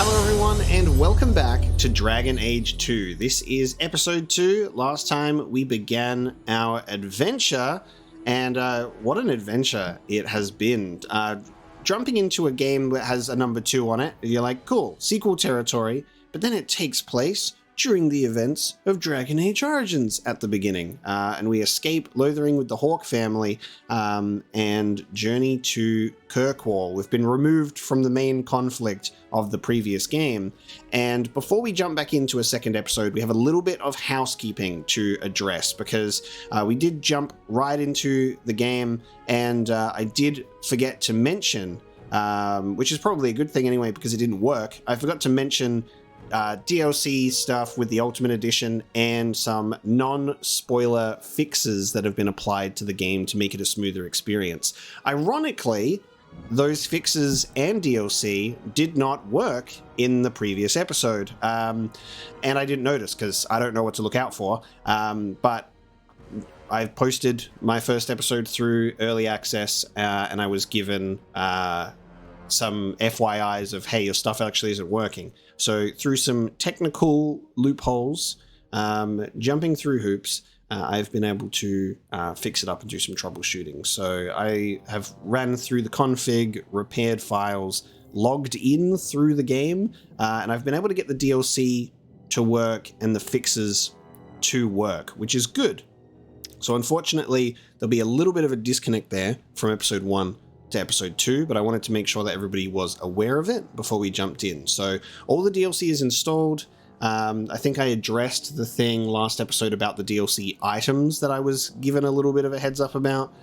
Hello everyone and welcome back to Dragon Age 2. This is episode 2. Last time we began our adventure, and what an adventure it has been. Jumping into a game that has a number 2 on it, you're like, cool, sequel territory, but then it takes place during the events of Dragon Age Origins at the beginning. And we escape Lothering with the Hawk family and journey to Kirkwall. We've been removed from the main conflict of the previous game. And before we jump back into a second episode, we have a little bit of housekeeping to address because we did jump right into the game and I did forget to mention, which is probably a good thing anyway because it didn't work. I forgot to mention DLC stuff with the Ultimate Edition and some non-spoiler fixes that have been applied to the game to make it a smoother experience. Ironically, those fixes and DLC did not work in the previous episode, and I didn't notice because I don't know what to look out for, but I've posted my first episode through early access, and I was given some FYIs of, hey, your stuff actually isn't working. So through some technical loopholes, jumping through hoops, I've been able to fix it up and do some troubleshooting. So I have ran through the config, repaired files, logged in through the game, and I've been able to get the DLC to work and the fixes to work, which is good. So unfortunately, there'll be a little bit of a disconnect there from episode 1 to episode 2, but I wanted to make sure that everybody was aware of it before we jumped in. So all the DLC is installed. I think I addressed the thing last episode about the DLC items that I was given a little bit of a heads up about,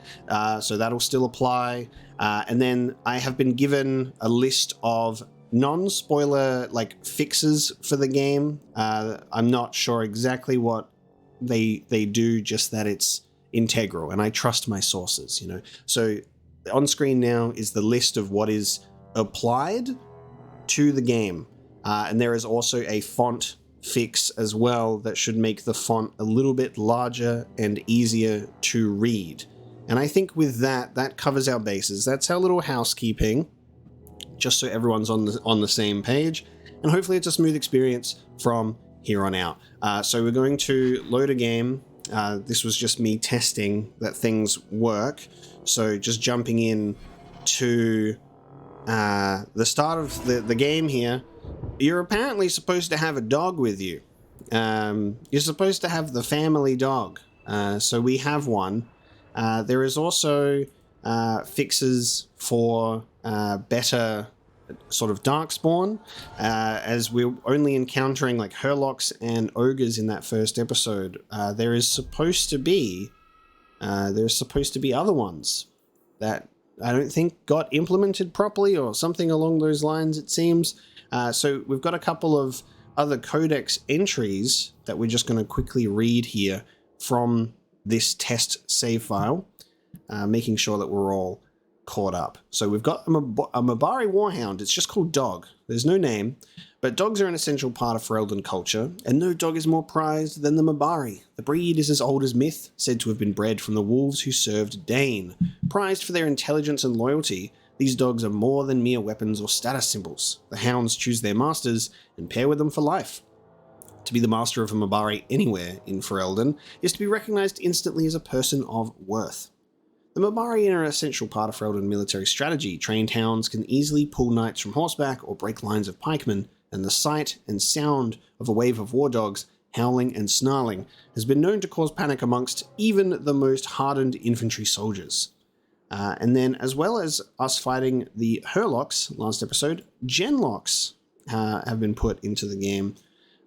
so that'll still apply. And then I have been given a list of non-spoiler like fixes for the game. I'm not sure exactly what they do, just that it's integral, and I trust my sources, you know. So on screen now is the list of what is applied to the game. And there is also a font fix as well that should make the font a little bit larger and easier to read. And I think with that covers our bases. That's our little housekeeping, just so everyone's on the same page. And hopefully it's a smooth experience from here on out. So we're going to load a game. This was just me testing that things work. So just jumping in to the start of the game here, you're apparently supposed to have a dog with you. You're supposed to have the family dog. So we have one. There is also fixes for better sort of darkspawn, as we're only encountering like Hurlocks and ogres in that first episode. There's supposed to be other ones that I don't think got implemented properly or something along those lines, it seems. So we've got a couple of other codex entries that we're just going to quickly read here from this test save file, making sure that we're all caught up. So we've got a Mabari Warhound. It's just called Dog. There's no name, but dogs are an essential part of Ferelden culture, and no dog is more prized than the Mabari. The breed is as old as myth, said to have been bred from the wolves who served Dane. Prized for their intelligence and loyalty, these dogs are more than mere weapons or status symbols. The hounds choose their masters and pair with them for life. To be the master of a Mabari anywhere in Ferelden is to be recognized instantly as a person of worth. The Mabari are an essential part of Ferelden military strategy. Trained hounds can easily pull knights from horseback or break lines of pikemen, and the sight and sound of a wave of war dogs howling and snarling has been known to cause panic amongst even the most hardened infantry soldiers. And then, as well as us fighting the Hurlocks last episode, Genlocks have been put into the game,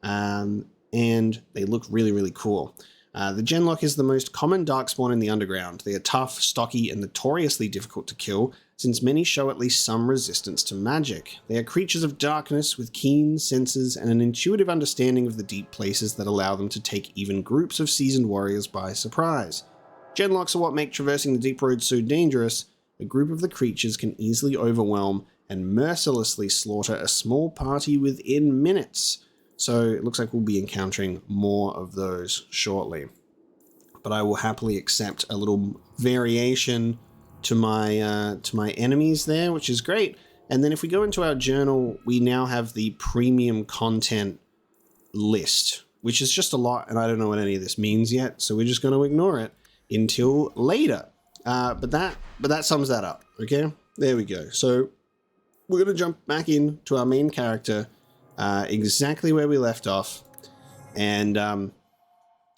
and they look really, really cool. The Genlock is the most common darkspawn in the underground. They are tough, stocky, and notoriously difficult to kill, since many show at least some resistance to magic. They are creatures of darkness with keen senses and an intuitive understanding of the deep places that allow them to take even groups of seasoned warriors by surprise. Genlocks are what make traversing the deep road so dangerous. A group of the creatures can easily overwhelm and mercilessly slaughter a small party within minutes. So it looks like we'll be encountering more of those shortly. But I will happily accept a little variation to my enemies there, which is great. And then if we go into our journal, we now have the premium content list, which is just a lot, and I don't know what any of this means yet, so we're just going to ignore it until later. But that sums that up, okay? There we go. So we're going to jump back into our main character, exactly where we left off, and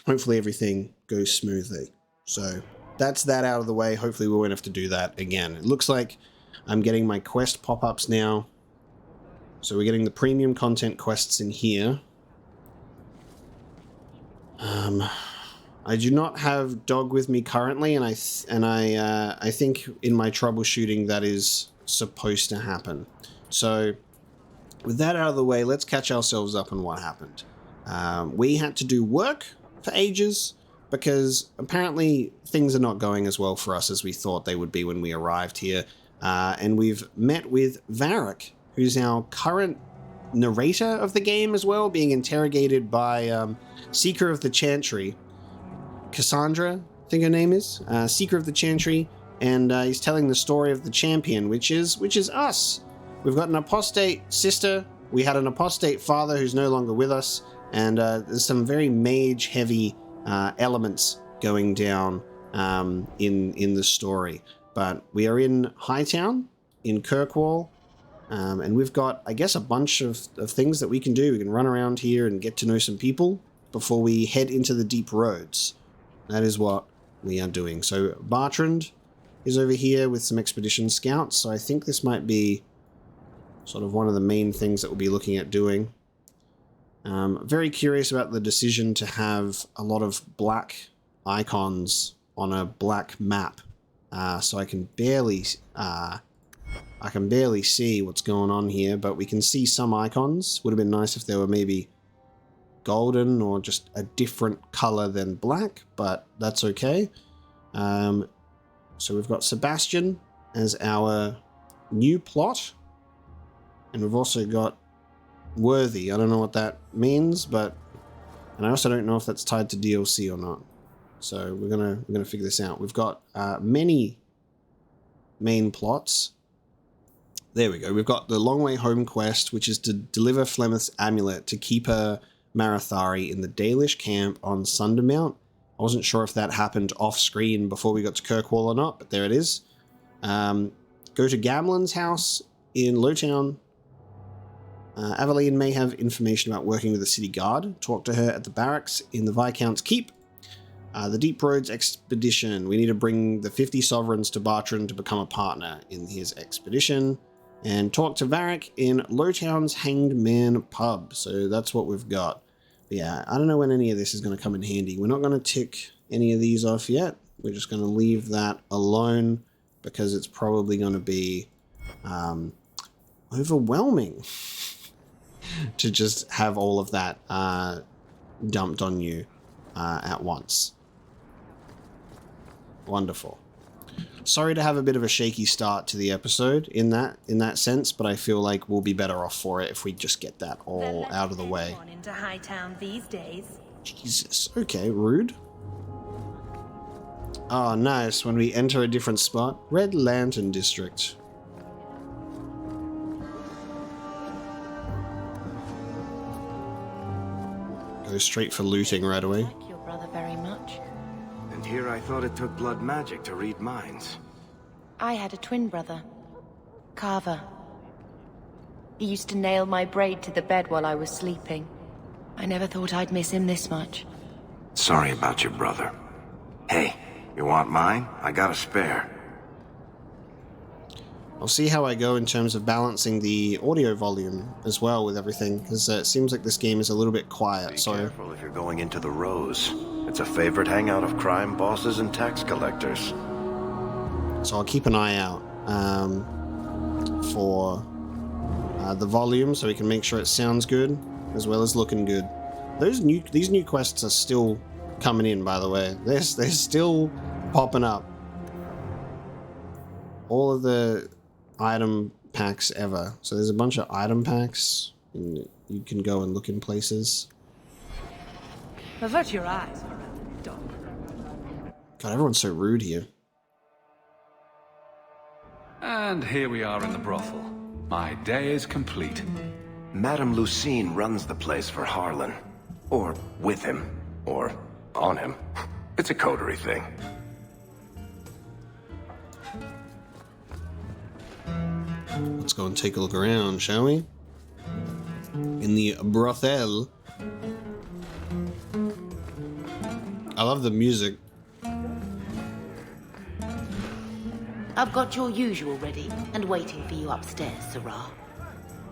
hopefully everything goes smoothly. So that's that out of the way. Hopefully we won't have to do that again. It looks like I'm getting my quest pop-ups now. So we're getting the premium content quests in here. I do not have Dog with me currently, and I think in my troubleshooting that is supposed to happen. So with that out of the way, let's catch ourselves up on what happened. We had to do work for ages because apparently things are not going as well for us as we thought they would be when we arrived here. And we've met with Varric, who's our current narrator of the game as well, being interrogated by Seeker of the Chantry. Cassandra, I think her name is. Seeker of the Chantry, and he's telling the story of the champion, which is us. We've got an apostate sister, we had an apostate father who's no longer with us, and there's some very mage-heavy elements going down in the story. But we are in Hightown, in Kirkwall, and we've got, I guess, a bunch of things that we can do. We can run around here and get to know some people before we head into the deep roads. That is what we are doing. So Bertrand is over here with some expedition scouts, so I think this might be sort of one of the main things that we'll be looking at doing. Very curious about the decision to have a lot of black icons on a black map, so I can barely see what's going on here, but we can see some icons. Would have been nice if they were maybe golden or just a different color than black, but that's okay. So we've got Sebastian as our new plot, and we've also got Worthy. I don't know what that means, and I also don't know if that's tied to DLC or not. So we're gonna figure this out. We've got many main plots. There we go. We've got the Long Way Home quest, which is to deliver Flemeth's amulet to Keeper Marathari in the Dalish camp on Sundermount. I wasn't sure if that happened off screen before we got to Kirkwall or not, but there it is. Go to Gamlen's house in Lowtown. Aveline may have information about working with the city guard. Talk to her at the barracks in the Viscount's Keep. The Deep Roads expedition. We need to bring the 50 sovereigns to Bertrand to become a partner in his expedition. And talk to Varric in Lowtown's Hanged Man pub. So that's what we've got. But yeah, I don't know when any of this is going to come in handy. We're not going to tick any of these off yet. We're just going to leave that alone because it's probably going to be overwhelming to just have all of that dumped on you at once. Wonderful. Sorry to have a bit of a shaky start to the episode in that sense, but I feel like we'll be better off for it if we just get that all out of the way. Into Hightown these days. Jesus. Okay, rude. Oh, nice. When we enter a different spot. Red Lantern District. Go straight for looting right away. I like your brother very much. And here I thought it took blood magic to read minds. I had a twin brother, Carver. He used to nail my braid to the bed while I was sleeping. I never thought I'd miss him this much. Sorry about your brother. Hey, you want mine? I got a spare. I'll see how I go in terms of balancing the audio volume as well with everything, because it seems like this game is a little bit quiet. Be careful if you're going into the Rose. It's a favorite hangout of crime bosses and tax collectors. So I'll keep an eye out for the volume so we can make sure it sounds good as well as looking good. These new quests are still coming in, by the way. They're still popping up. All of the item packs ever. So there's a bunch of item packs, and you can go and look in places. Avert your eyes for a dog. God, everyone's so rude here. And here we are in the brothel. My day is complete. Madame Lucine runs the place for Harlan. Or with him. Or on him. It's a coterie thing. Let's go and take a look around, shall we? In the Brothel. I love the music. I've got your usual ready and waiting for you upstairs, Syrah.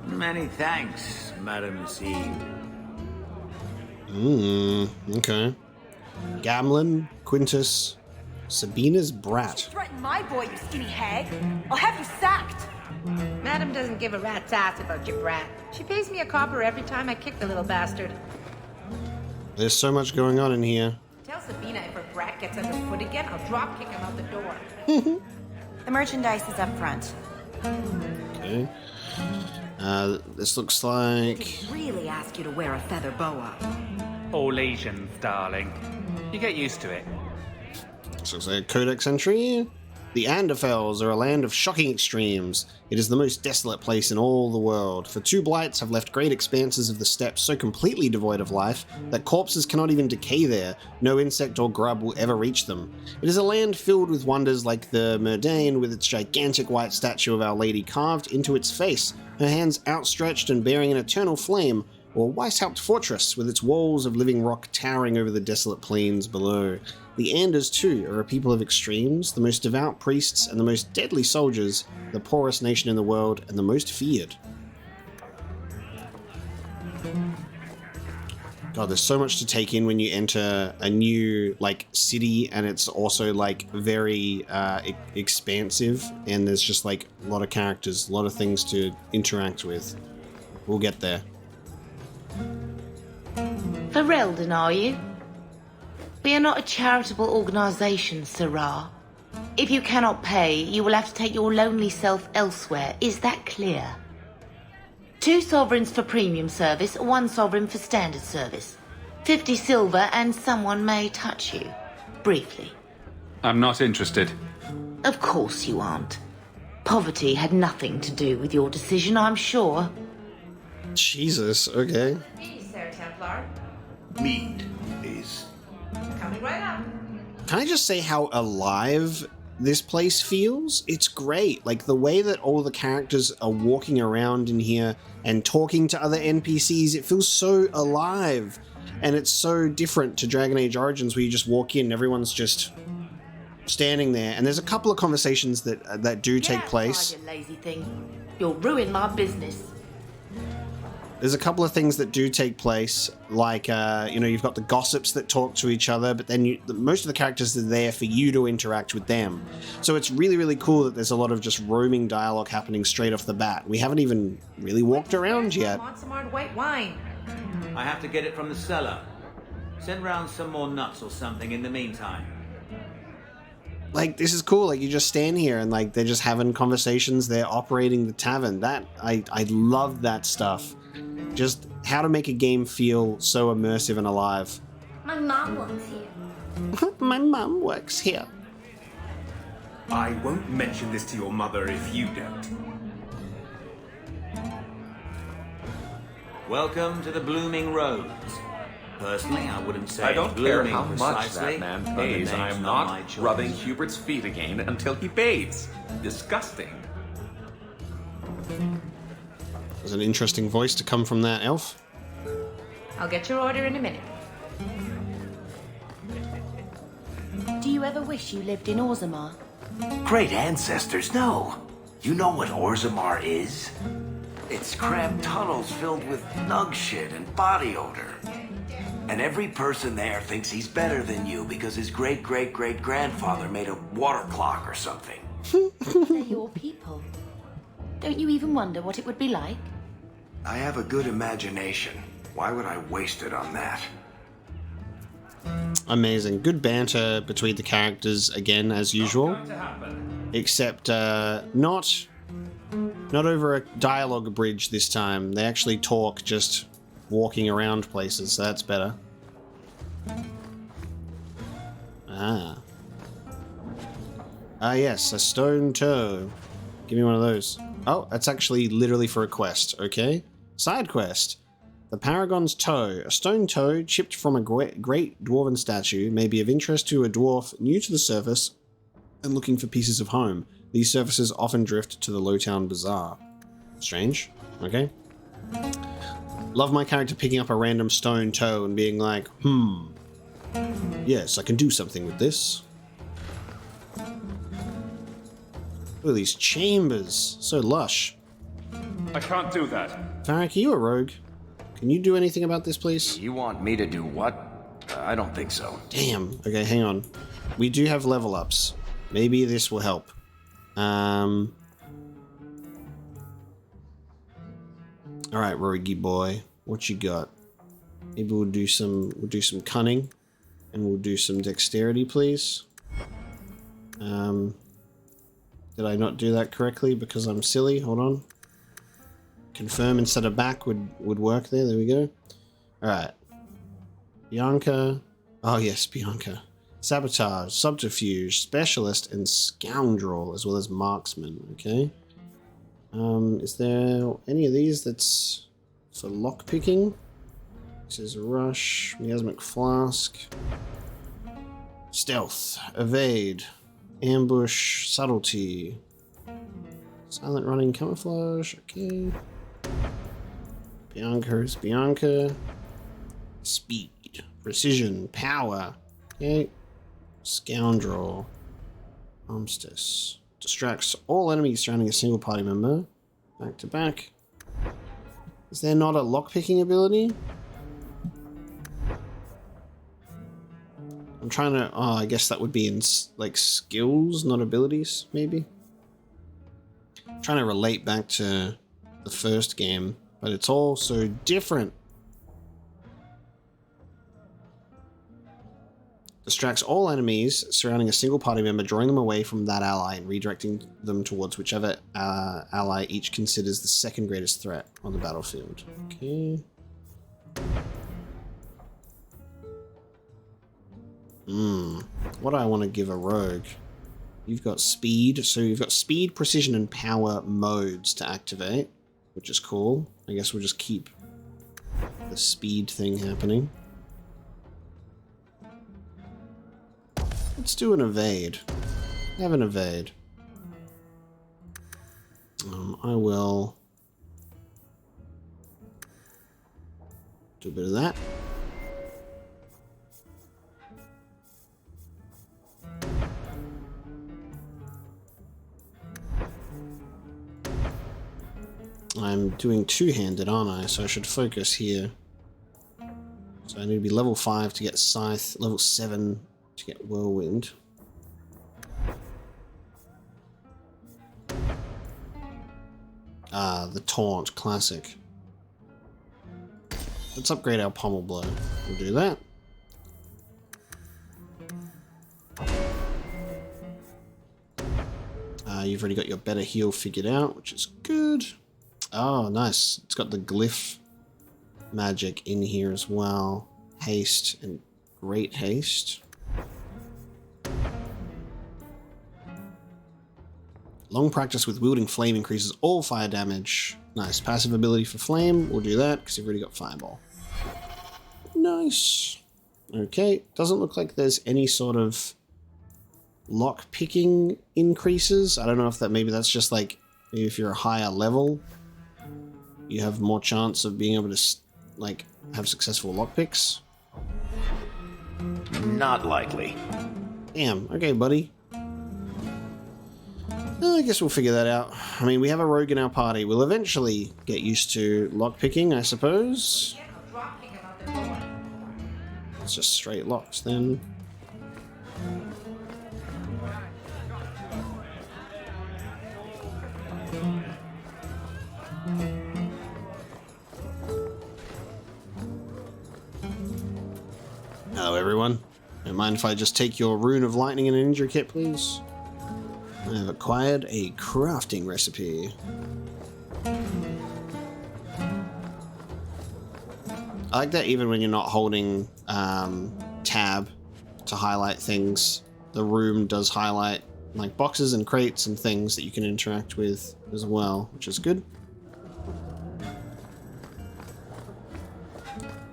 Many thanks, Madame Lucine. Okay. Gamlin, Quintus, Sabina's brat. Threaten my boy, you skinny hag. I'll have you sacked. Madam doesn't give a rat's ass about your brat. She pays me a copper every time I kick the little bastard. There's so much going on in here. Tell Sabina if her brat gets underfoot again, I'll drop kick him out the door. The merchandise is up front. Okay. This looks like... Really ask you to wear a feather boa. All Asians, darling. You get used to it. This looks like a codex entry. The Anderfels are a land of shocking extremes. It is the most desolate place in all the world, for two blights have left great expanses of the steppes so completely devoid of life that corpses cannot even decay there. No insect or grub will ever reach them. It is a land filled with wonders like the Murdain, with its gigantic white statue of Our Lady carved into its face, her hands outstretched and bearing an eternal flame, or Weishaupt Fortress, with its walls of living rock towering over the desolate plains below. The Anders, too, are a people of extremes, the most devout priests and the most deadly soldiers, the poorest nation in the world, and the most feared. God, there's so much to take in when you enter a new, city, and it's also, very expansive, and there's just, a lot of characters, a lot of things to interact with. We'll get there. Ferelden, are you? We are not a charitable organisation, Syrah. If you cannot pay, you will have to take your lonely self elsewhere. Is that clear? 2 sovereigns for premium service, 1 sovereign for standard service. 50 silver and someone may touch you. Briefly. I'm not interested. Of course you aren't. Poverty had nothing to do with your decision, I'm sure. Jesus, okay. Me, Sir Templar. Mead, please. Coming right up. Can I just say how alive this place feels? It's great. The way that all the characters are walking around in here and talking to other NPCs, it feels so alive. And it's so different to Dragon Age Origins, where you just walk in and everyone's just standing there. And there's a couple of conversations that do take place. You lazy thing. You'll ruin my business. There's a couple of things that do take place, you've got the gossips that talk to each other, but then most of the characters are there for you to interact with them. So it's really, really cool that there's a lot of just roaming dialogue happening straight off the bat. We haven't even really walked around yet. I want some hard white wine. I have to get it from the cellar. Send round some more nuts or something in the meantime. This is cool. You just stand here and they're just having conversations. They're operating the tavern. I love that stuff. Just how to make a game feel so immersive and alive. My mom works here. My mum works here. I won't mention this to your mother if you don't. Welcome to the Blooming Rose. Personally, I wouldn't say I don't care blooming how much precisely, that man but the pays. I name's am not my not choice. rubbing Hubert's feet again until he bathes. Disgusting. There's an interesting voice to come from that elf. I'll get your order in a minute. Do you ever wish you lived in Orzammar? Great ancestors, no. You know what Orzammar is? It's cramped tunnels filled with nug shit and body odor. And every person there thinks he's better than you because his great-great-great-grandfather made a water clock or something. They're your people. Don't you even wonder what it would be like? I have a good imagination. Why would I waste it on that? Amazing. Good banter between the characters again, as usual. Except not over a dialogue bridge this time. They actually talk just walking around places, so that's better. Ah, yes, a stone toe. Give me one of those. Oh, that's actually literally for a quest. Okay. Side quest. The Paragon's Toe. A stone toe chipped from a great dwarven statue may be of interest to a dwarf new to the surface and looking for pieces of home. These surfaces often drift to the Lowtown Bazaar. Strange. Okay. Love my character picking up a random stone toe and being like, yes, I can do something with this. Look at these chambers. So lush. I can't do that. Varric, are you a rogue? Can you do anything about this, please? You want me to do what? I don't think so. Damn. Okay, hang on. We do have level ups. Maybe this will help. Alright, roguey boy. What you got? Maybe we'll do some cunning. And we'll do some dexterity, please. Did I not do that correctly because I'm silly? Hold on. Confirm instead of back would work there. There we go. Alright. Bianca. Oh yes, Bianca. Sabotage, subterfuge, specialist, and scoundrel, as well as marksman. Okay. Is there any of these that's for lockpicking? This is rush, miasmic flask, stealth, evade, ambush, subtlety, silent running, camouflage. Okay. Bianca is Bianca. Speed, precision, power. Okay. Scoundrel. Armistice. Distracts all enemies surrounding a single party member. Back to back. Is there not a lockpicking ability? I'm trying to... Oh, I guess that would be in, like, skills, not abilities, maybe? I'm trying to relate back to the first game, but it's all so different. Distracts all enemies surrounding a single party member, drawing them away from that ally and redirecting them towards whichever ally each considers the second greatest threat on the battlefield. Okay. What do I want to give a rogue? You've got speed, so you've got speed, precision, and power modes to activate, which is cool. I guess we'll just keep the speed thing happening. Let's do an evade. Have an evade. I will do a bit of that. I'm doing two-handed, aren't I? So I should focus here. So I need to be level 5 to get Scythe, level 7 to get Whirlwind. Ah, the Taunt, classic. Let's upgrade our Pommel Blow. We'll do that. You've already got your better heal figured out, which is good. Oh, nice. It's got the glyph magic in here as well. Haste and great haste. Long practice with wielding flame increases all fire damage. Nice. Passive ability for flame. We'll do that because you've already got fireball. Nice. Okay. Doesn't look like there's any sort of lock picking increases. I don't know if that maybe that's just like maybe if you're a higher level you have more chance of being able to like have successful lockpicks. Not likely. Damn. Okay, buddy. I guess we'll figure that out. I mean, we have a rogue in our party. We'll eventually get used to lockpicking, I suppose. It's just straight locks then. Hello, everyone. Don't mind if I just take your Rune of Lightning and an injury kit, please? I have acquired a crafting recipe. I like that even when you're not holding tab to highlight things, the room does highlight like boxes and crates and things that you can interact with as well, which is good.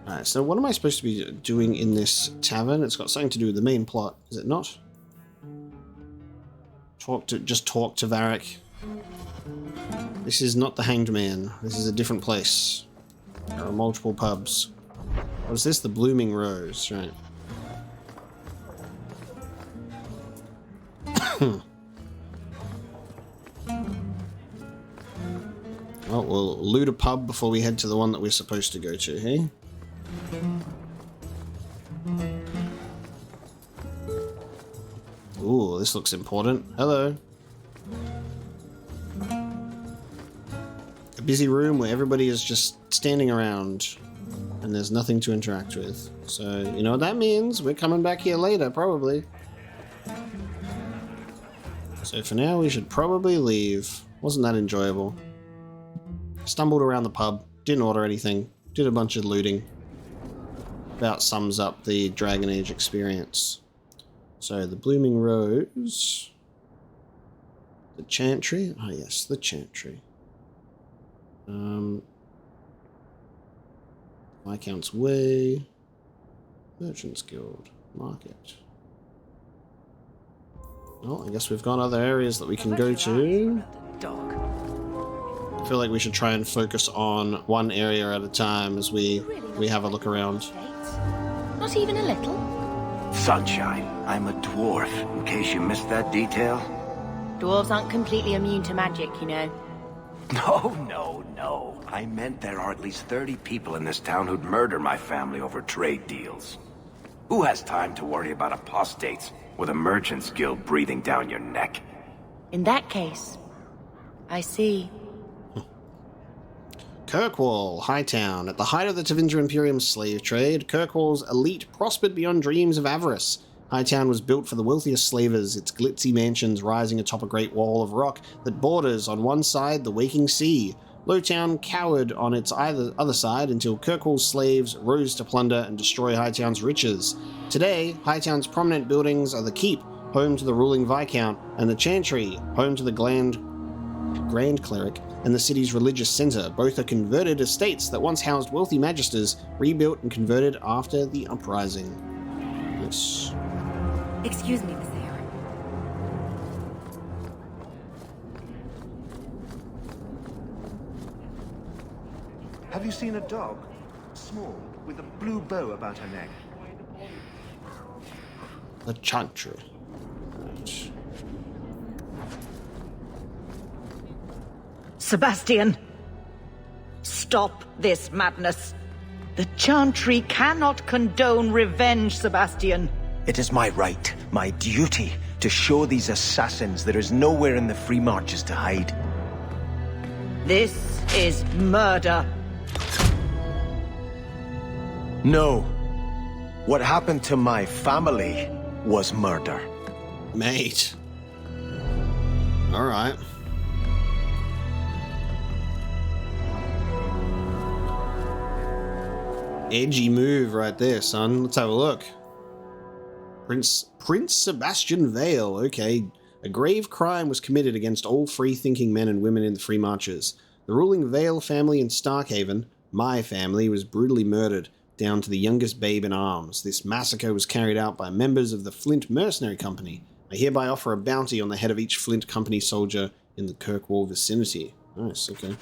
Alright, so what am I supposed to be doing in this tavern? It's got something to do with the main plot, is it not? Just talk to Varric. This is not the Hanged Man. This is a different place. There are multiple pubs. What is this? The Blooming Rose, right. Well, we'll loot a pub before we head to the one that we're supposed to go to, hey? Ooh, this looks important. Hello. A busy room where everybody is just standing around and there's nothing to interact with. So, you know what that means? We're coming back here later, probably. So for now, we should probably leave. Wasn't that enjoyable. Stumbled around the pub, didn't order anything, did a bunch of looting. About sums up the Dragon Age experience. So the Blooming Rose, the Chantry. Oh yes, the Chantry. Viscount's Way, Merchants Guild, Market. Well, I guess we've got other areas that we can go to. I feel like we should try and focus on one area at a time as we have a look around. Not even a little? Sunshine, I'm a dwarf, in case you missed that detail. Dwarves aren't completely immune to magic, you know. No. I meant there are at least 30 people in this town who'd murder my family over trade deals. Who has time to worry about apostates with a merchant's guild breathing down your neck? In that case, I see. Kirkwall, Hightown. At the height of the Tevinter Imperium's slave trade, Kirkwall's elite prospered beyond dreams of avarice. Hightown was built for the wealthiest slavers, its glitzy mansions rising atop a great wall of rock that borders on one side the waking sea. Lowtown cowered on its other side until Kirkwall's slaves rose to plunder and destroy Hightown's riches. Today, Hightown's prominent buildings are the Keep, home to the ruling Viscount, and the Chantry, home to the Grand Cleric, and the city's religious centre. Both are converted estates that once housed wealthy magisters, rebuilt and converted after the uprising. Yes. Excuse me, Miss Ayer. Have you seen a dog? Small, with a blue bow about her neck. The Chantry. Right. Sebastian! Stop this madness! The Chantry cannot condone revenge, Sebastian! It is my right, my duty, to show these assassins there is nowhere in the Free Marches to hide. This is murder! No. What happened to my family was murder. Mate. Alright. Edgy move right there, son. Let's have a look. Prince Sebastian Vale. Okay. A grave crime was committed against all free-thinking men and women in the Free Marches. The ruling Vale family in Starkhaven, my family, was brutally murdered, down to the youngest babe in arms. This massacre was carried out by members of the Flint Mercenary Company. I hereby offer a bounty on the head of each Flint Company soldier in the Kirkwall vicinity. Nice, okay.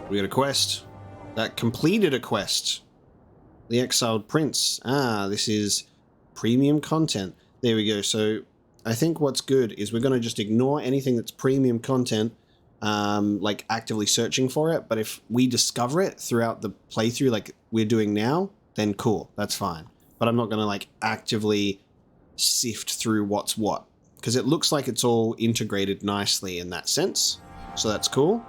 We got a quest. That completed a quest. The Exiled Prince. Ah, this is premium content. There we go. So I think what's good is we're going to just ignore anything that's premium content, like actively searching for it. But if we discover it throughout the playthrough like we're doing now, then cool, that's fine. But I'm not going to like actively sift through what's what, because it looks like it's all integrated nicely in that sense. So that's cool.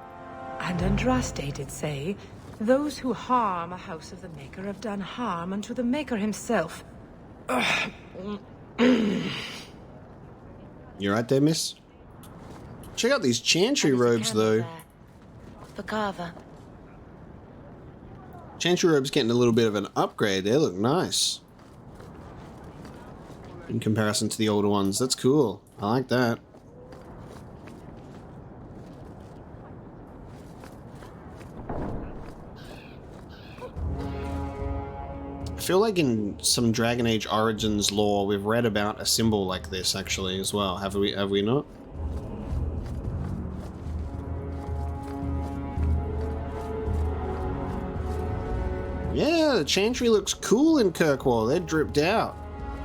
And Andras did say, those who harm a house of the Maker have done harm unto the Maker himself. You right there, miss? Check out these Chantry robes, though. For Carver. Chantry robes getting a little bit of an upgrade. They look nice. in comparison to the older ones. That's cool. I like that. I feel like in some Dragon Age Origins lore, we've read about a symbol like this actually as well. Have we not? Yeah, the Chantry looks cool in Kirkwall. They're dripped out.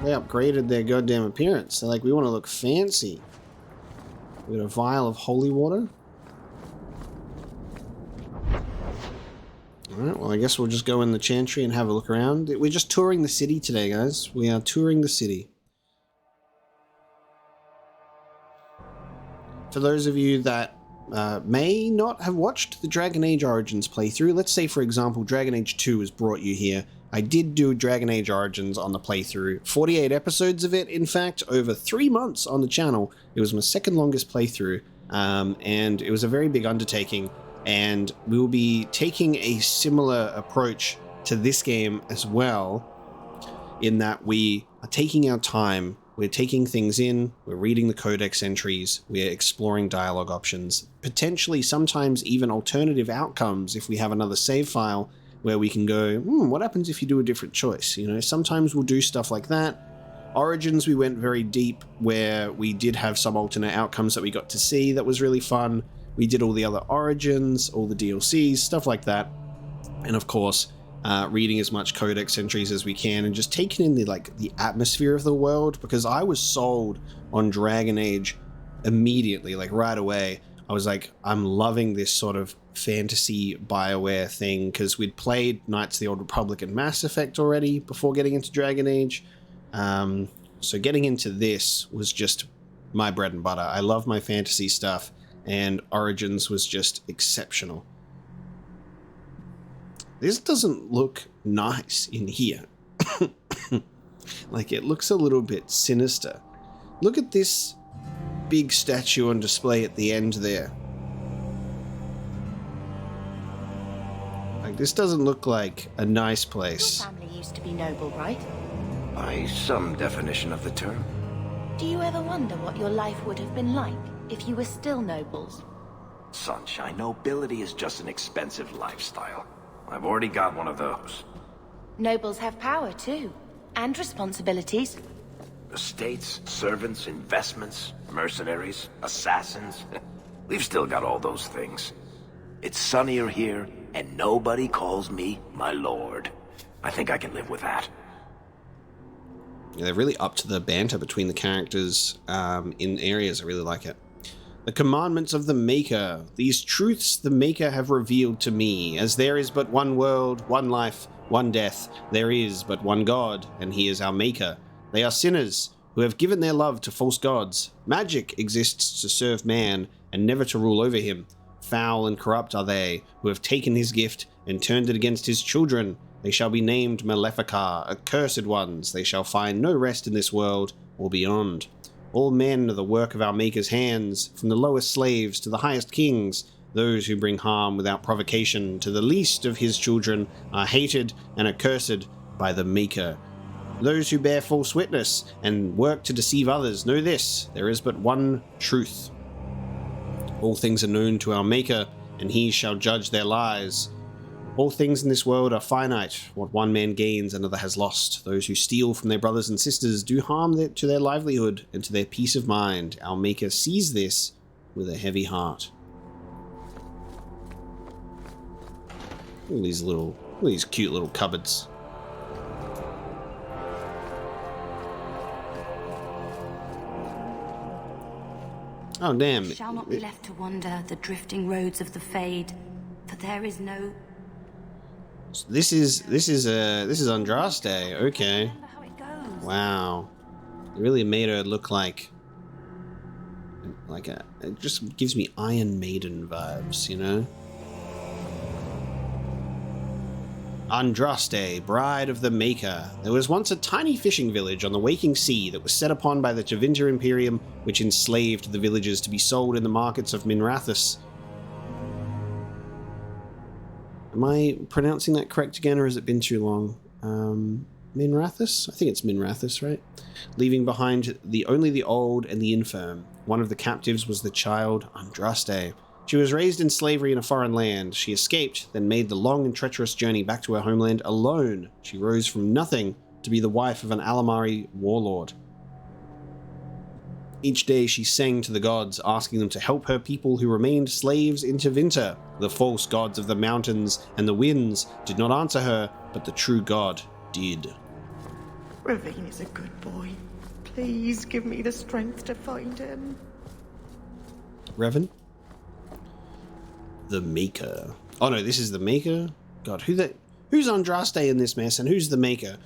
They upgraded their goddamn appearance. They're like, we want to look fancy. We got a vial of holy water. Alright, well I guess we'll just go in the Chantry and have a look around. We're just touring the city today, guys. We are touring the city. For those of you that may not have watched the Dragon Age Origins playthrough, let's say for example Dragon Age 2 has brought you here. I did do Dragon Age Origins on the playthrough. 48 episodes of it, in fact, over 3 months on the channel. It was my second longest playthrough, and it was a very big undertaking. And we will be taking a similar approach to this game as well, in that we are taking our time, we're taking things in, we're reading the codex entries, we're exploring dialogue options, potentially sometimes even alternative outcomes if we have another save file where we can go, what happens if you do a different choice? You know, sometimes we'll do stuff like that. Origins, we went very deep where we did have some alternate outcomes that we got to see that was really fun. We did all the other Origins, all the DLCs, stuff like that. And of course, reading as much codex entries as we can and just taking in the atmosphere of the world, because I was sold on Dragon Age immediately, like right away. I was like, I'm loving this sort of fantasy BioWare thing, because we'd played Knights of the Old Republic and Mass Effect already before getting into Dragon Age. So getting into this was just my bread and butter. I love my fantasy stuff, and Origins was just exceptional. This doesn't look nice in here. Like, it looks a little bit sinister. Look at this big statue on display at the end there. Like, this doesn't look like a nice place. Your family used to be noble, right? By some definition of the term. Do you ever wonder what your life would have been like if you were still nobles? Sunshine, nobility is just an expensive lifestyle. I've already got one of those. Nobles have power too, and responsibilities. Estates, servants, investments, mercenaries, assassins. We've still got all those things. It's sunnier here, and nobody calls me my lord. I think I can live with that. Yeah, they're really up to the banter between the characters in areas. I really like it. The commandments of the Maker. These truths the Maker have revealed to me. As there is but one world, one life, one death, there is but one God, and he is our Maker. They are sinners who have given their love to false gods. Magic exists to serve man and never to rule over him. Foul and corrupt are they who have taken his gift and turned it against his children. They shall be named Maleficar, accursed ones. They shall find no rest in this world or beyond. All men are the work of our Maker's hands, from the lowest slaves to the highest kings. Those who bring harm without provocation to the least of his children are hated and accursed by the Maker. Those who bear false witness and work to deceive others know this: there is but one truth. All things are known to our Maker, and he shall judge their lies. All things in this world are finite. What one man gains, another has lost. Those who steal from their brothers and sisters do harm to their livelihood and to their peace of mind. Our Maker sees this with a heavy heart. All these cute little cupboards. Oh damn! We shall not be left to wander the drifting roads of the Fade, for there is no. This is Andraste. Okay. Wow. They really made her look like it just gives me Iron Maiden vibes, you know? Andraste, bride of the Maker. There was once a tiny fishing village on the waking sea that was set upon by the Tevinter Imperium, which enslaved the villagers to be sold in the markets of Minrathous. Am I pronouncing that correct again, or has it been too long? Minrathus? I think it's Minrathus, right? Leaving behind only the old and the infirm. One of the captives was the child Andraste. She was raised in slavery in a foreign land. She escaped, then made the long and treacherous journey back to her homeland alone. She rose from nothing to be the wife of an Alamari warlord. Each day she sang to the gods, asking them to help her people who remained slaves into winter. The false gods of the mountains and the winds did not answer her, but the true God did. Ravine is a good boy. Please give me the strength to find him. Revan? The Maker. Oh no, this is the Maker? God, who's Andraste in this mess and who's the Maker?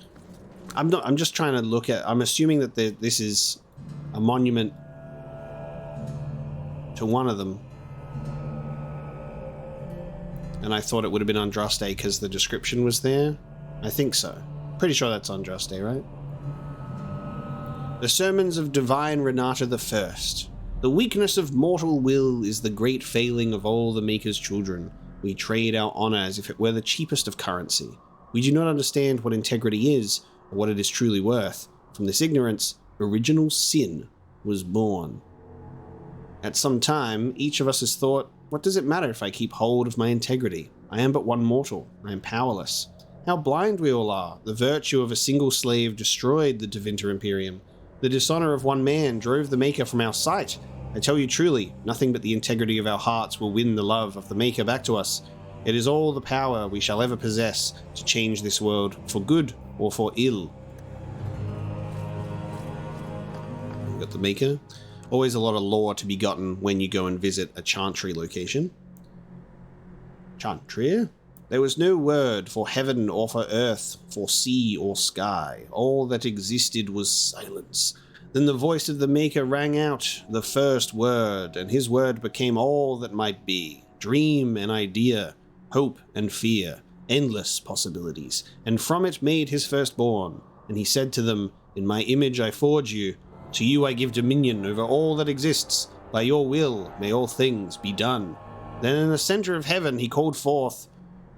I'm just trying to look at... I'm assuming that this is a monument to one of them. And I thought it would have been Andraste because the description was there. I think so. Pretty sure that's Andraste, right? The Sermons of Divine Renata I. The weakness of mortal will is the great failing of all the Maker's children. We trade our honor as if it were the cheapest of currency. We do not understand what integrity is, or what it is truly worth. From this ignorance, original sin was born. At some time, each of us has thought, what does it matter if I keep hold of my integrity? I am but one mortal. I am powerless. How blind we all are. The virtue of a single slave destroyed the Devinter Imperium. The dishonor of one man drove the Maker from our sight. I tell you truly, nothing but the integrity of our hearts will win the love of the Maker back to us. It is all the power we shall ever possess to change this world for good or for ill. We've got the Maker. Always a lot of lore to be gotten when you go and visit a Chantry location. Chantry? There was no word for heaven or for earth, for sea or sky. All that existed was silence. Then the voice of the Maker rang out, the first word, and his word became all that might be. Dream and idea, hope and fear, endless possibilities. And from it made his firstborn. And he said to them, in my image I forge you. To you I give dominion over all that exists. By your will may all things be done. Then in the center of heaven he called forth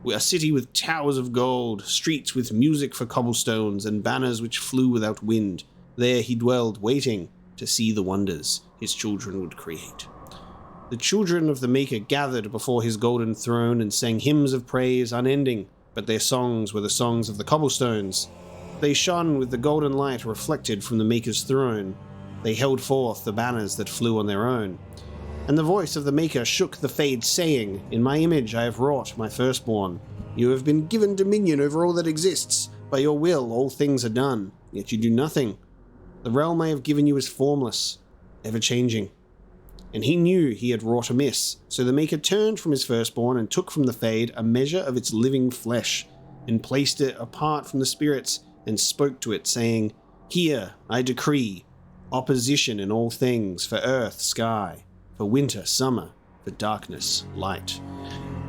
a city with towers of gold, streets with music for cobblestones, and banners which flew without wind. There he dwelled, waiting to see the wonders his children would create. The children of the Maker gathered before his golden throne and sang hymns of praise unending, but their songs were the songs of the cobblestones. They shone with the golden light reflected from the Maker's throne. They held forth the banners that flew on their own. And the voice of the Maker shook the fade, saying, in my image I have wrought my firstborn. You have been given dominion over all that exists. By your will all things are done, yet you do nothing. The realm I have given you is formless, ever-changing. And he knew he had wrought amiss, so the Maker turned from his firstborn and took from the fade a measure of its living flesh, and placed it apart from the spirits, and spoke to it, saying, here I decree opposition in all things, for earth, sky, for winter, summer, for darkness, light.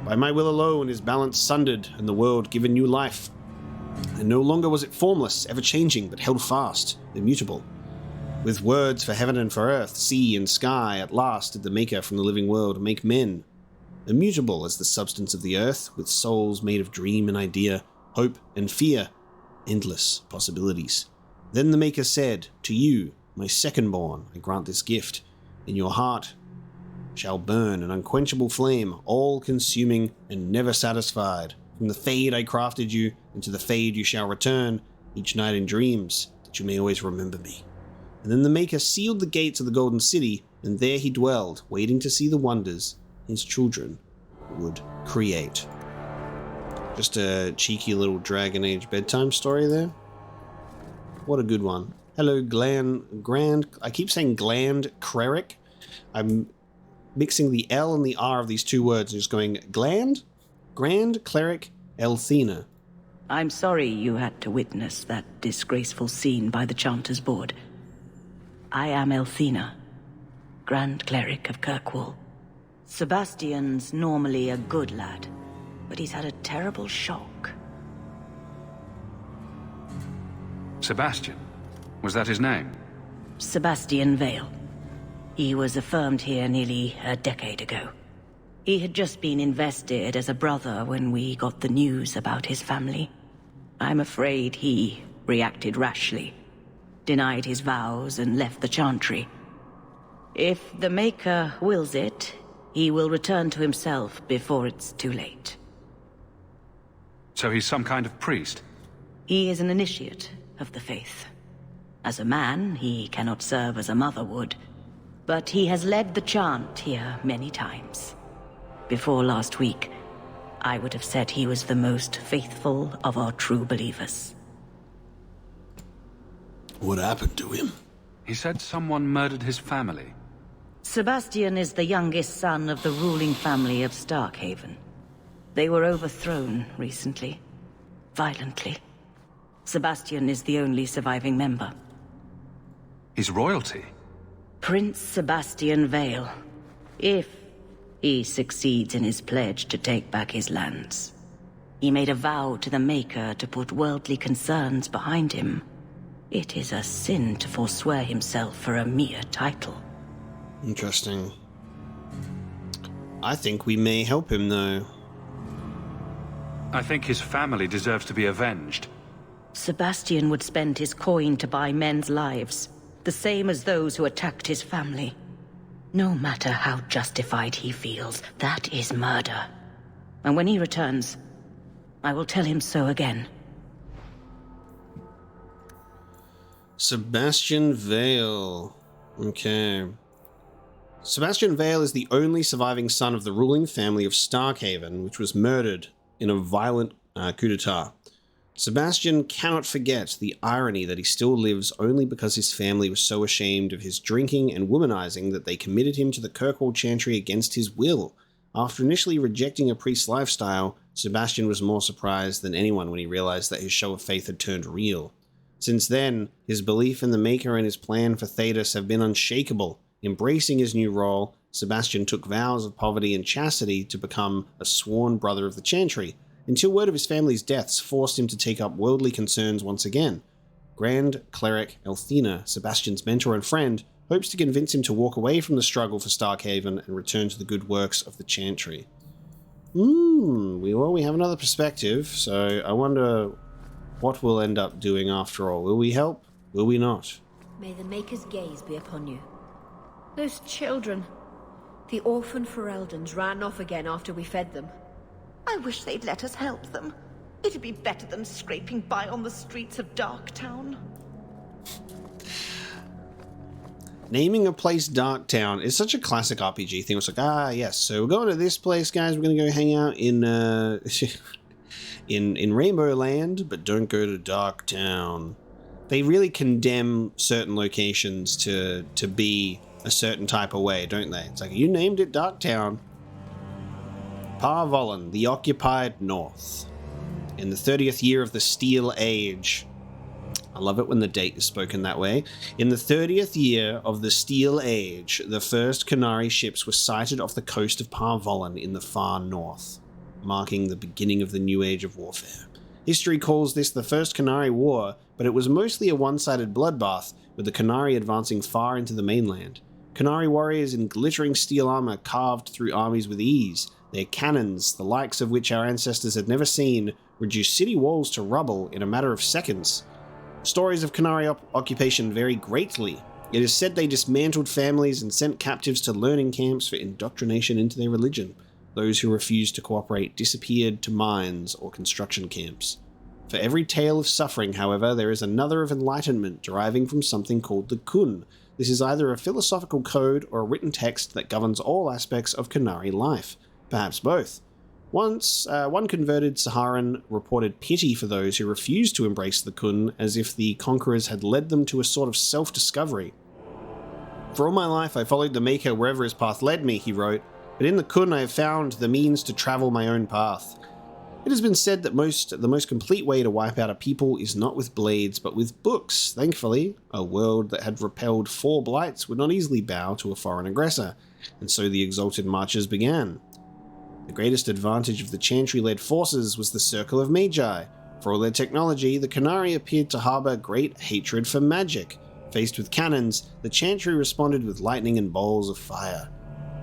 By my will alone is balance sundered, and the world given new life. And no longer was it formless, ever-changing, but held fast, immutable. With words for heaven and for earth, sea and sky, at last did the Maker from the living world make men. Immutable as the substance of the earth, with souls made of dream and idea, hope and fear, endless possibilities. Then the Maker said, to you, my second-born, I grant this gift. In your heart shall burn an unquenchable flame, all-consuming and never satisfied. From the fade I crafted you, and to the fade you shall return, each night in dreams, that you may always remember me. And then the Maker sealed the gates of the Golden City, and there he dwelled, waiting to see the wonders his children would create. Just a cheeky little Dragon Age bedtime story there. What a good one. Hello, I keep saying Gland Cleric. I'm mixing the L and the R of these two words and just going Grand Cleric Elthina. I'm sorry you had to witness that disgraceful scene by the Chanter's Board. I am Elthina, Grand Cleric of Kirkwall. Sebastian's normally a good lad, but he's had a terrible shock. Sebastian? Was that his name? Sebastian Vale. He was affirmed here nearly a decade ago. He had just been invested as a brother when we got the news about his family. I'm afraid he reacted rashly, denied his vows, and left the Chantry. If the Maker wills it, he will return to himself before it's too late. So he's some kind of priest? He is an initiate of the faith. As a man, he cannot serve as a mother would, but he has led the chant here many times. Before last week, I would have said he was the most faithful of our true believers. What happened to him? He said someone murdered his family. Sebastian is the youngest son of the ruling family of Starkhaven. They were overthrown recently, violently. Sebastian is the only surviving member. He's royalty? Prince Sebastian Vale, if he succeeds in his pledge to take back his lands. He made a vow to the Maker to put worldly concerns behind him. It is a sin to forswear himself for a mere title. Interesting. I think we may help him, though. I think his family deserves to be avenged. Sebastian would spend his coin to buy men's lives, the same as those who attacked his family. No matter how justified he feels, that is murder. And when he returns, I will tell him so again. Sebastian Vale. Okay. Sebastian Vale is the only surviving son of the ruling family of Starkhaven, which was murdered in a violent coup d'etat. Sebastian cannot forget the irony that he still lives only because his family was so ashamed of his drinking and womanizing that they committed him to the Kirkwall Chantry against his will. After initially rejecting a priest's lifestyle, Sebastian was more surprised than anyone when he realized that his show of faith had turned real. Since then, his belief in the Maker and his plan for Thedas have been unshakable. Embracing his new role, Sebastian took vows of poverty and chastity to become a sworn brother of the Chantry, until word of his family's deaths forced him to take up worldly concerns once again. Grand Cleric Althena, Sebastian's mentor and friend, hopes to convince him to walk away from the struggle for Starkhaven and return to the good works of the Chantry. We have another perspective, so I wonder what we'll end up doing after all. Will we help? Will we not? May the Maker's gaze be upon you. Those children. The orphan Fereldans ran off again after we fed them. I wish they'd let us help them. It'd be better than scraping by on the streets of Darktown. Naming a place Darktown is such a classic RPG thing. It's like, yes, so we're going to this place, guys. We're going to go hang out in in Rainbow Land, but don't go to Darktown. They really condemn certain locations to be a certain type of way, don't they? It's like, you named it Darktown. Parvollen, the occupied north. In the 30th year of the Steel Age. I love it when the date is spoken that way. In the 30th year of the Steel Age, the first Qunari ships were sighted off the coast of Parvollen in the far north, marking the beginning of the new age of warfare. History calls this the First Qunari War, but it was mostly a one-sided bloodbath, with the Qunari advancing far into the mainland. Qunari warriors in glittering steel armor carved through armies with ease. Their cannons, the likes of which our ancestors had never seen, reduced city walls to rubble in a matter of seconds. Stories of Qunari occupation vary greatly. It is said they dismantled families and sent captives to learning camps for indoctrination into their religion. Those who refused to cooperate disappeared to mines or construction camps. For every tale of suffering, however, there is another of enlightenment deriving from something called the Kun. This is either a philosophical code or a written text that governs all aspects of Qunari life. Perhaps both. Once, one converted Saharan reported pity for those who refused to embrace the Kun, as if the conquerors had led them to a sort of self-discovery. For all my life I followed the Maker wherever his path led me, he wrote, but in the Kun I have found the means to travel my own path. It has been said that the most complete way to wipe out a people is not with blades, but with books. Thankfully, a world that had repelled 4 blights would not easily bow to a foreign aggressor, and so the exalted marches began. The greatest advantage of the Chantry-led forces was the Circle of Magi. For all their technology, the Qunari appeared to harbour great hatred for magic. Faced with cannons, the Chantry responded with lightning and balls of fire.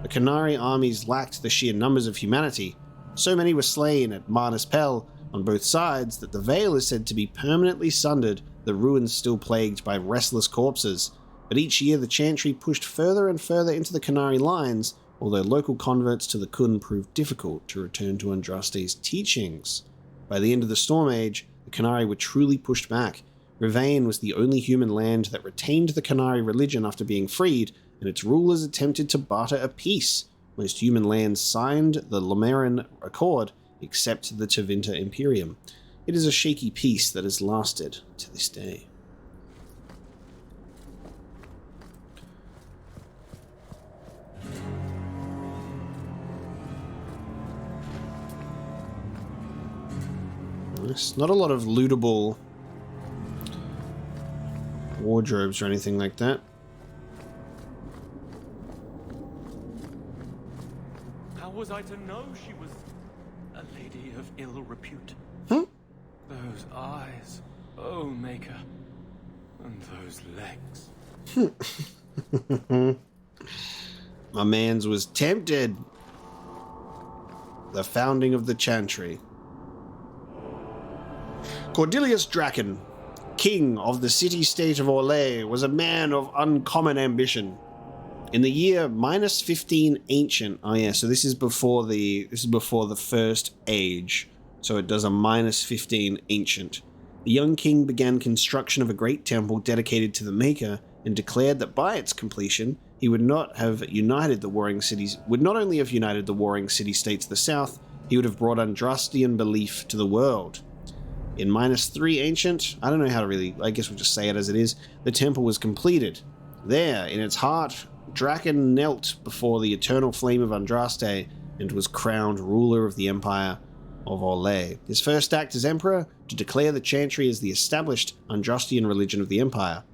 The Qunari armies lacked the sheer numbers of humanity. So many were slain at Marnus Pel on both sides that the Vale is said to be permanently sundered the ruins still plagued by restless corpses, but each year the Chantry pushed further and further into the Qunari lines, although local converts to the Khun proved difficult to return to Andraste's teachings. By the end of the Storm Age, the Qunari were truly pushed back. Rivain was the only human land that retained the Qunari religion after being freed, and its rulers attempted to barter a peace. Most human lands signed the Lomeran Accord, except the Tevinter Imperium. It is a shaky peace that has lasted to this day. There's not a lot of lootable wardrobes or anything like that. How was I to know she was a lady of ill repute? Those eyes, oh Maker, and those legs. My man's was tempted. The founding of the Chantry. Cordelius Draken, king of the city-state of Orlais, was a man of uncommon ambition. In the year -15 ancient, oh yeah, so this is before the first age, so it does a -15 ancient. The young king began construction of a great temple dedicated to the Maker, and declared that by its completion he would not only have united the warring city-states of the south, he would have brought Andrastian belief to the world. In -3 ancient, I don't know how to really, I guess we'll just say it as it is, the temple was completed. There, in its heart, Draken knelt before the eternal flame of Andraste and was crowned ruler of the Empire of Orlais. His first act as emperor, to declare the Chantry as the established Andrastian religion of the Empire.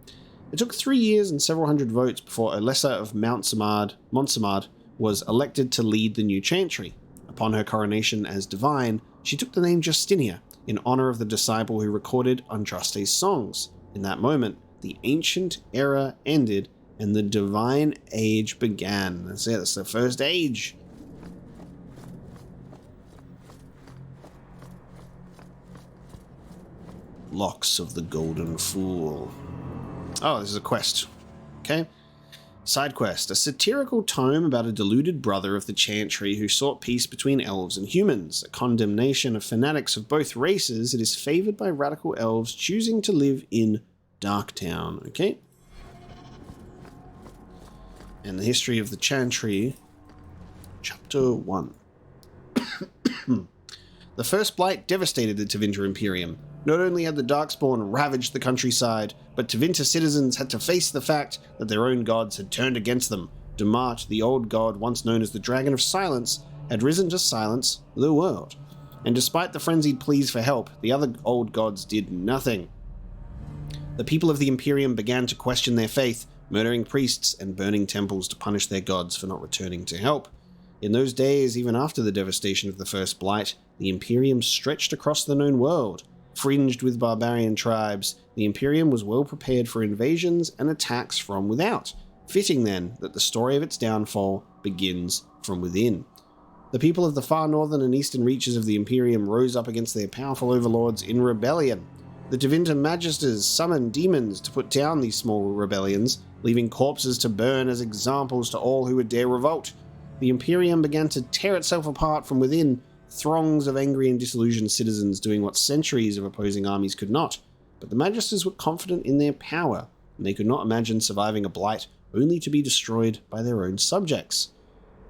It took 3 years and several hundred votes before Olessa of Montsamard was elected to lead the new Chantry. Upon her coronation as divine, she took the name Justinia, in honor of the disciple who recorded Andraste's songs. In that moment, the ancient era ended and the divine age began. That's it, that's the first age. Locks of the Golden Fool. Oh, this is a quest. Okay. Side quest. A satirical tome about a deluded brother of the Chantry who sought peace between elves and humans. A condemnation of fanatics of both races, it is favored by radical elves choosing to live in Darktown. Okay. And the history of the Chantry, Chapter 1. The first blight devastated the Tevinter Imperium. Not only had the Darkspawn ravaged the countryside, but Tevinter citizens had to face the fact that their own gods had turned against them. Dumart, the old god once known as the Dragon of Silence, had risen to silence the world. And despite the frenzied pleas for help, the other old gods did nothing. The people of the Imperium began to question their faith, murdering priests and burning temples to punish their gods for not returning to help. In those days, even after the devastation of the First Blight, the Imperium stretched across the known world. Fringed with barbarian tribes, the Imperium was well prepared for invasions and attacks from without. Fitting then that the story of its downfall begins from within. The people of the far northern and eastern reaches of the Imperium rose up against their powerful overlords in rebellion. The Tevinter Magisters summoned demons to put down these small rebellions, leaving corpses to burn as examples to all who would dare revolt. The Imperium began to tear itself apart from within, throngs of angry and disillusioned citizens doing what centuries of opposing armies could not. But the Magisters were confident in their power, and they could not imagine surviving a blight only to be destroyed by their own subjects.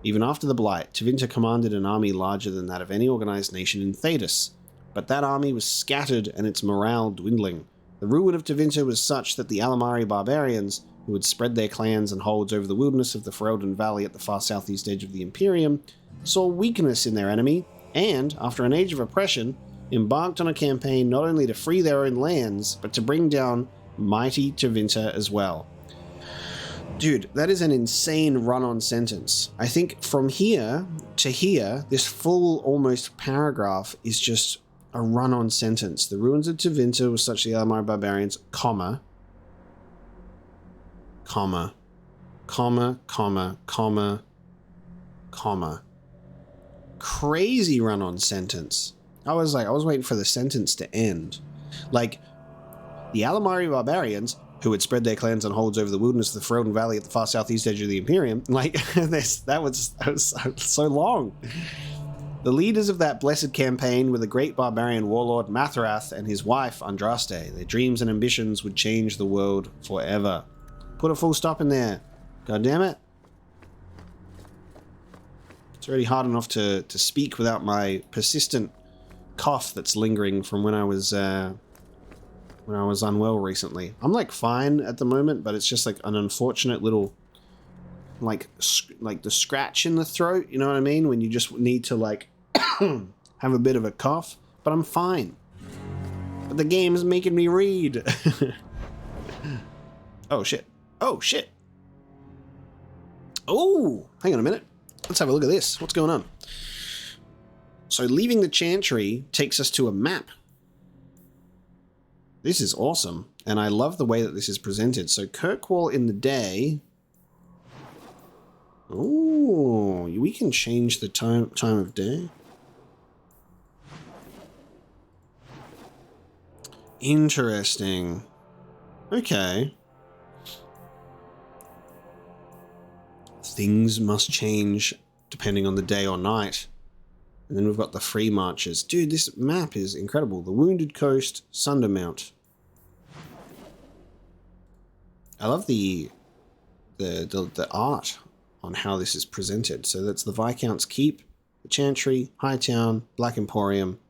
Even after the blight, Tevinter commanded an army larger than that of any organized nation in Thedas. But that army was scattered and its morale dwindling. The ruin of Tevinter was such that the Alamari barbarians, who had spread their clans and holds over the wilderness of the Ferelden Valley at the far southeast edge of the Imperium, saw weakness in their enemy, and, after an age of oppression, embarked on a campaign not only to free their own lands, but to bring down mighty Tevinter as well. Dude, that is an insane run-on sentence. I think from here to here, this full almost paragraph is just a run-on sentence. The ruins of Tevinter were such the Alamari barbarians, comma, comma, comma, comma, comma, comma. Crazy run-on sentence. I was waiting for the sentence to end. Like, The Alamari barbarians, who had spread their clans and holds over the wilderness of the Ferelden Valley at the far southeast edge of the Imperium, like, that was so long. The leaders of that blessed campaign were the great barbarian warlord Mathrath and his wife Andraste. Their dreams and ambitions would change the world forever. Put a full stop in there. God damn it. It's already hard enough to speak without my persistent cough that's lingering from when I was unwell recently. I'm like fine at the moment, but it's just like an unfortunate little like the scratch in the throat, you know what I mean? When you just need to like have a bit of a cough, but I'm fine. But the game is making me read. Oh shit. Oh shit. Oh, hang on a minute. Let's have a look at this. What's going on? So leaving the Chantry takes us to a map. This is awesome, and I love the way that this is presented. So Kirkwall in the day. Oh, we can change the time of day. Interesting. Okay. Things must change depending on the day or night. And then we've got the free marches. Dude, this map is incredible. The Wounded Coast, Sundermount. I love the art on how this is presented. So that's the Viscount's Keep, the Chantry, Hightown, Black Emporium,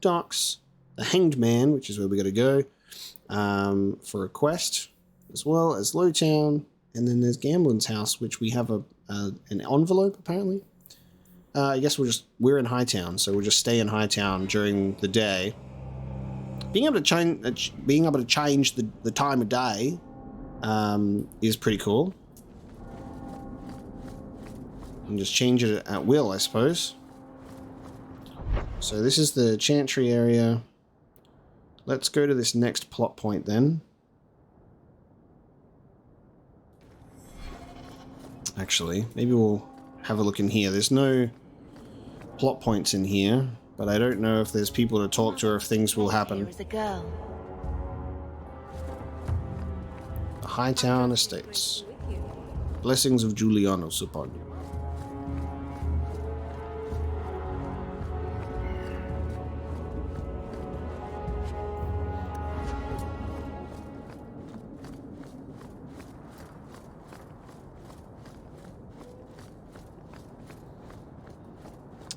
Docks, the Hanged Man, which is where we got to go for a quest, as well as Lowtown. And then there's Gamblin's house, which we have an envelope, apparently. I guess we're in Hightown, so we'll just stay in Hightown during the day. Being able to change the time of day is pretty cool. And just change it at will, I suppose. So this is the Chantry area. Let's go to this next plot point then. Actually, maybe we'll have a look in here. There's no plot points in here, but I don't know if there's people to talk to or if things will happen. There is a girl. The Hightown Estates. Blessings of Julianus upon you.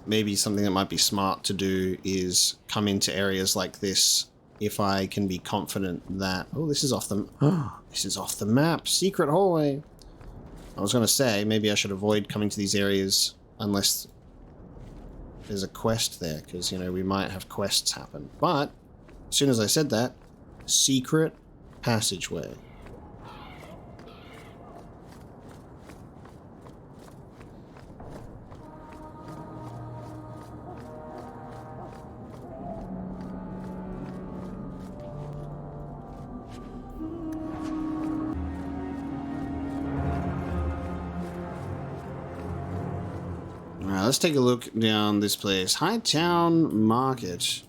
Maybe something that might be smart to do is come into areas like this if I can be confident that... Oh, this is off the map. Secret hallway. I was going to say, maybe I should avoid coming to these areas unless there's a quest there, because, you know, we might have quests happen. But, as soon as I said that, secret passageway. Let's take a look down this place. Hightown Market.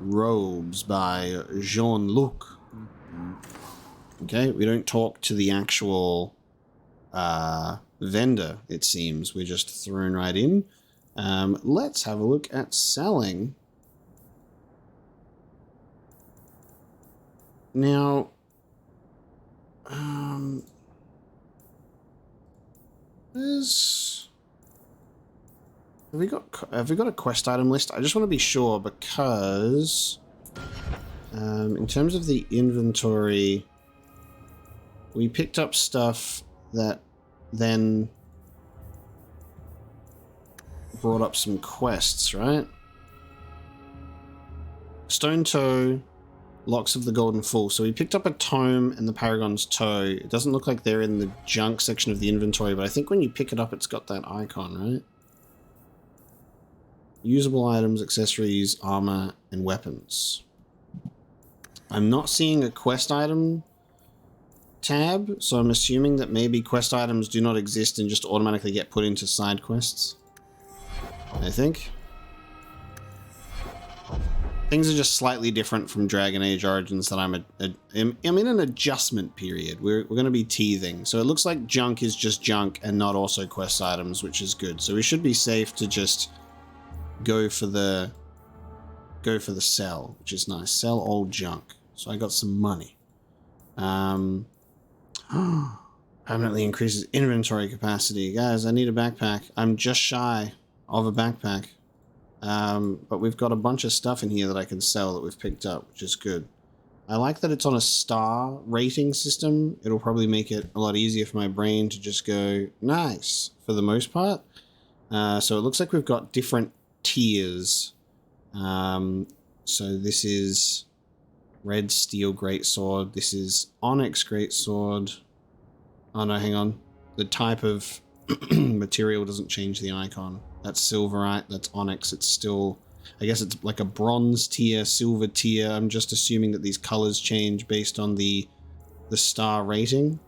Robes by Jean-Luc. Okay, we don't talk to the actual vendor, it seems. We're just thrown right in. Let's have a look at selling. Now, have we got a quest item list? I just want to be sure because in terms of the inventory, we picked up stuff that then brought up some quests, right? Stone Toe, Locks of the Golden Fool. So we picked up a tome and the Paragon's Toe. It doesn't look like they're in the junk section of the inventory, but I think when you pick it up, it's got that icon, right? Usable items, accessories, armor, and weapons. I'm not seeing a quest item tab, so I'm assuming that maybe quest items do not exist and just automatically get put into side quests. I think. Things are just slightly different from Dragon Age Origins that I'm in an adjustment period. We're going to be teething. So it looks like junk is just junk and not also quest items, which is good. So we should be safe to just go for the sell, which is nice. Sell old junk. So I got some money. Permanently increases inventory capacity. Guys, I need a backpack. I'm just shy of a backpack. But we've got a bunch of stuff in here that I can sell that we've picked up, which is good. I like that it's on a star rating system. It'll probably make it a lot easier for my brain to just go, nice, for the most part. So it looks like we've got different tiers. So this is red steel greatsword. This is onyx greatsword. Oh no, hang on. The type of material doesn't change the icon. That's silverite, that's onyx. It's still, I guess it's like a bronze tier, silver tier. I'm just assuming that these colors change based on the star rating.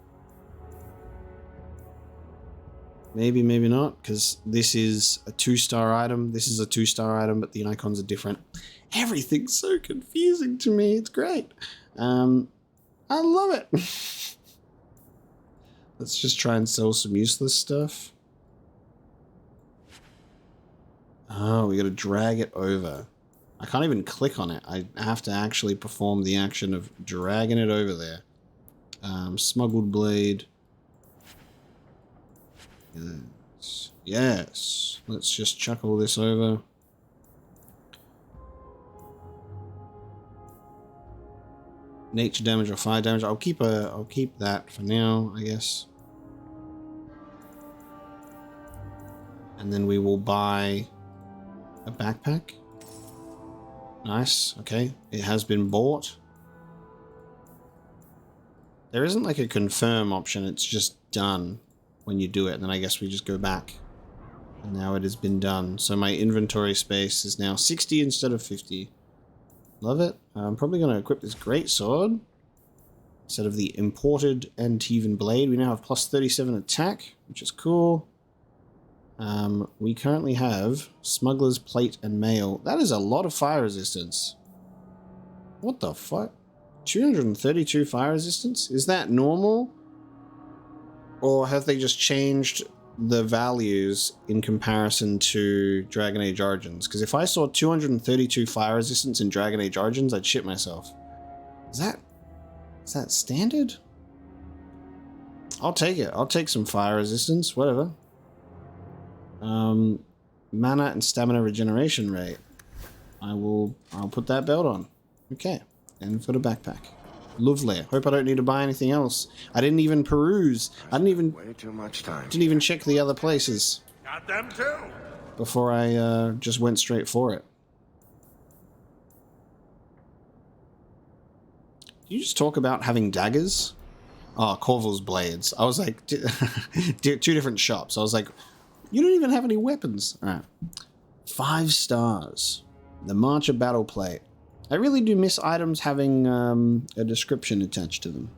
Maybe, maybe not, because this is a 2-star item. This is a 2-star item, but the icons are different. Everything's so confusing to me. It's great. I love it. Let's just try and sell some useless stuff. Oh, we gotta drag it over. I can't even click on it. I have to actually perform the action of dragging it over there. Smuggled blade. Yes. Yes. Let's just chuck all this over. Nature damage or fire damage. I'll keep that for now, I guess. And then we will buy a backpack. Nice. Okay. It has been bought. There isn't like a confirm option. It's just done when you do it. And then I guess we just go back. And now it has been done. So my inventory space is now 60 instead of 50. Love it. I'm probably going to equip this greatsword instead of the imported Antivan blade. We now have plus 37 attack, which is cool. We currently have Smuggler's Plate and Mail. That is a lot of fire resistance. What the fuck? 232 fire resistance? Is that normal? Or have they just changed the values in comparison to Dragon Age Origins? Because if I saw 232 fire resistance in Dragon Age Origins, I'd shit myself. Is that standard? I'll take it. I'll take some fire resistance, whatever. Mana and stamina regeneration rate. I'll put that belt on. Okay. And for the backpack. Lovely. Hope I don't need to buy anything else. I didn't even peruse. I didn't even way too much time. Didn't even check the other places. Got them too. Before I just went straight for it. Did you just talk about having daggers? Oh, Corval's blades. I was like, two different shops. I was like, you don't even have any weapons. All right. 5 stars. The Marcher Battle Plate. I really do miss items having a description attached to them.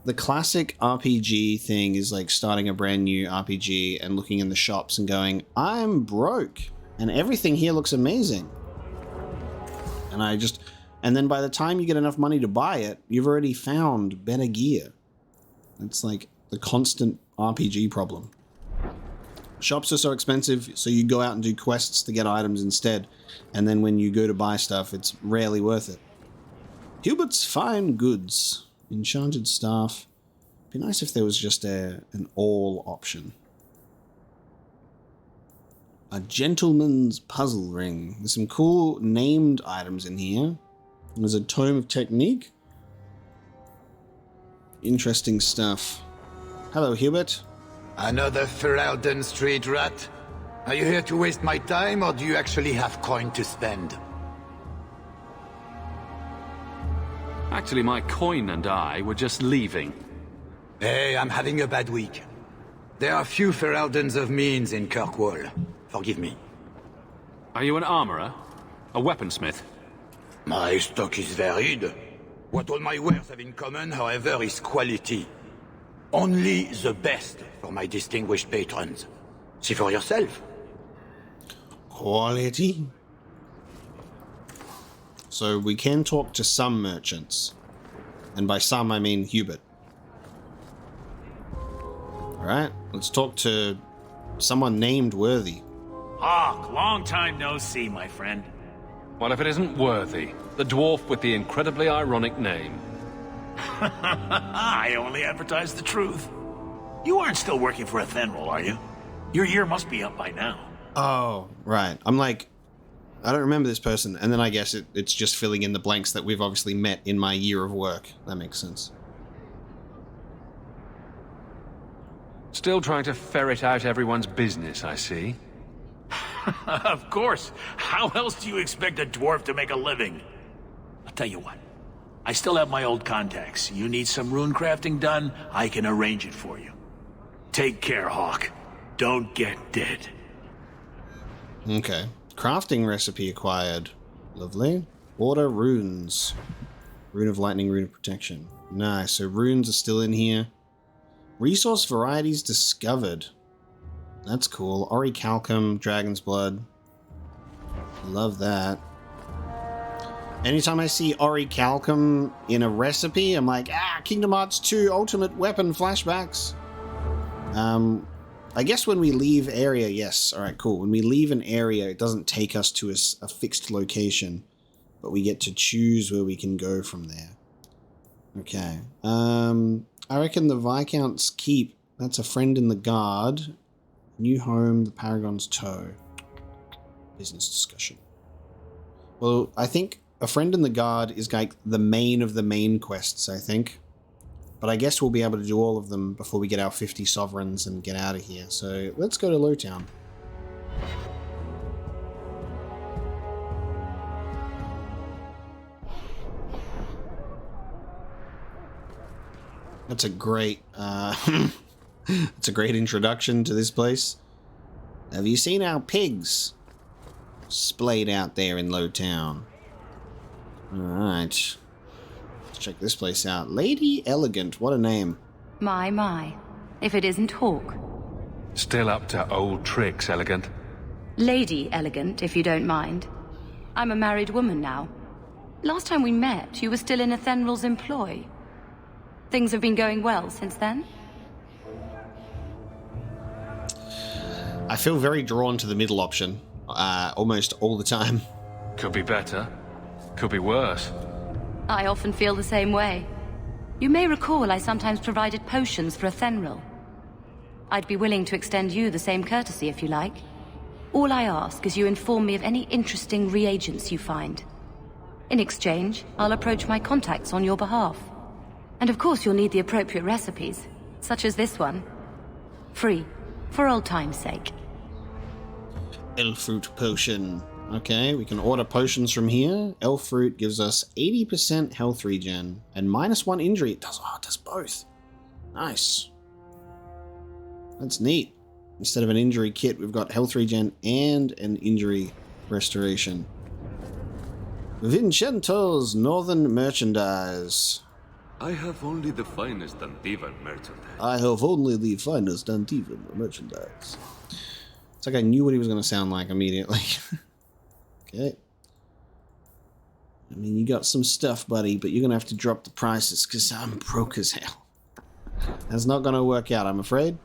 The classic RPG thing is like starting a brand new RPG and looking in the shops and going, I'm broke. And everything here looks amazing. And then by the time you get enough money to buy it, you've already found better gear. It's like the constant RPG problem. Shops are so expensive, so you go out and do quests to get items instead. And then when you go to buy stuff, it's rarely worth it. Hubert's Fine Goods. Enchanted Staff. Be nice if there was just an all option. A Gentleman's Puzzle Ring. There's some cool named items in here. There's a Tome of Technique. Interesting stuff. Hello, Hubert. Another Ferelden street rat? Are you here to waste my time, or do you actually have coin to spend? Actually, my coin and I were just leaving. Hey, I'm having a bad week. There are few Fereldens of means in Kirkwall. Forgive me. Are you an armorer? A weaponsmith? My stock is varied. What all my wares have in common, however, is quality. Only the best for my distinguished patrons. See for yourself. Quality? So we can talk to some merchants. And by some, I mean Hubert. Alright, let's talk to someone named Worthy. Hawk, long time no see, my friend. Well, if it isn't Worthy, the dwarf with the incredibly ironic name. I only advertise the truth. You aren't still working for Athenril, are you? Your year must be up by now. Oh, right. I'm like, I don't remember this person, and then I guess it's just filling in the blanks that we've obviously met in my year of work. That makes sense. Still trying to ferret out everyone's business, I see. Of course. How else do you expect a dwarf to make a living? I'll tell you what. I still have my old contacts. You need some rune crafting done, I can arrange it for you. Take care, Hawk. Don't get dead. Okay. Crafting recipe acquired. Lovely. Order runes. Rune of lightning, rune of protection. Nice. So runes are still in here. Resource varieties discovered. That's cool. Orichalcum, Dragon's Blood. Love that. Anytime I see Orichalcum in a recipe, I'm like, Kingdom Hearts 2 Ultimate Weapon flashbacks. I guess when we leave area, yes. Alright, cool. When we leave an area, it doesn't take us to a fixed location, but we get to choose where we can go from there. Okay. I reckon the Viscount's Keep. That's a friend in the guard. New home, the Paragon's Toe. Business discussion. Well, I think a friend in the guard is like the main of the main quests, I think. But I guess we'll be able to do all of them before we get our 50 sovereigns and get out of here. So let's go to Lowtown. That's a great, it's a great introduction to this place. Have you seen our pigs splayed out there in Lowtown? Alright. Let's check this place out. Lady Elegant, what a name. My. If it isn't Hawk. Still up to old tricks, Elegant. Lady Elegant, if you don't mind. I'm a married woman now. Last time we met, you were still in Athenril's employ. Things have been going well since then? I feel very drawn to the middle option, almost all the time. Could be better. Could be worse. I often feel the same way. You may recall I sometimes provided potions for Athenril. I'd be willing to extend you the same courtesy if you like. All I ask is you inform me of any interesting reagents you find. In exchange, I'll approach my contacts on your behalf. And of course you'll need the appropriate recipes, such as this one. Free, for old time's sake. Elf fruit potion. Okay, we can order potions from here. Elf fruit gives us 80% health regen and -1 injury. It does both. Nice. That's neat. Instead of an injury kit, we've got health regen and an injury restoration. Vincento's Northern Merchandise. I have only the finest Antivan merchandise. I have only the finest Antivan merchandise. It's like I knew what he was going to sound like immediately. Okay. I mean, you got some stuff, buddy, but you're going to have to drop the prices because I'm broke as hell. That's not going to work out, I'm afraid.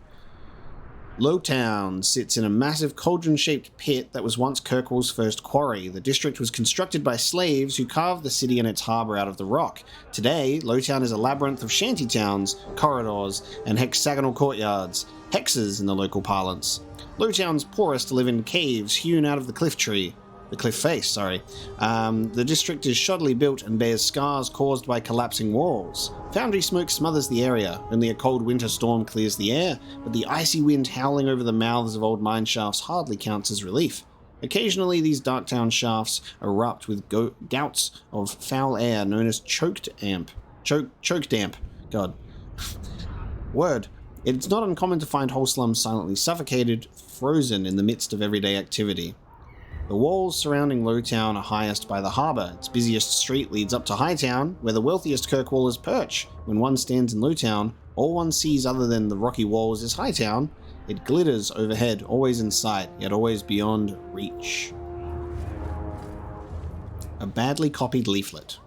Lowtown sits in a massive cauldron-shaped pit that was once Kirkwall's first quarry. The district was constructed by slaves who carved the city and its harbour out of the rock. Today, Lowtown is a labyrinth of shantytowns, corridors, and hexagonal courtyards. Hexes in the local parlance. Lowtown's poorest live in caves hewn out of the cliff face, sorry. The district is shoddily built and bears scars caused by collapsing walls. Foundry smoke smothers the area. Only a cold winter storm clears the air, but the icy wind howling over the mouths of old mine shafts hardly counts as relief. Occasionally, these Darktown shafts erupt with gouts of foul air known as choke damp. God. Word. It's not uncommon to find whole slums silently suffocated, frozen in the midst of everyday activity. The walls surrounding Lowtown are highest by the harbour. Its busiest street leads up to Hightown, where the wealthiest Kirkwallers perch. When one stands in Lowtown, all one sees other than the rocky walls is Hightown. It glitters overhead, always in sight, yet always beyond reach. A badly copied leaflet.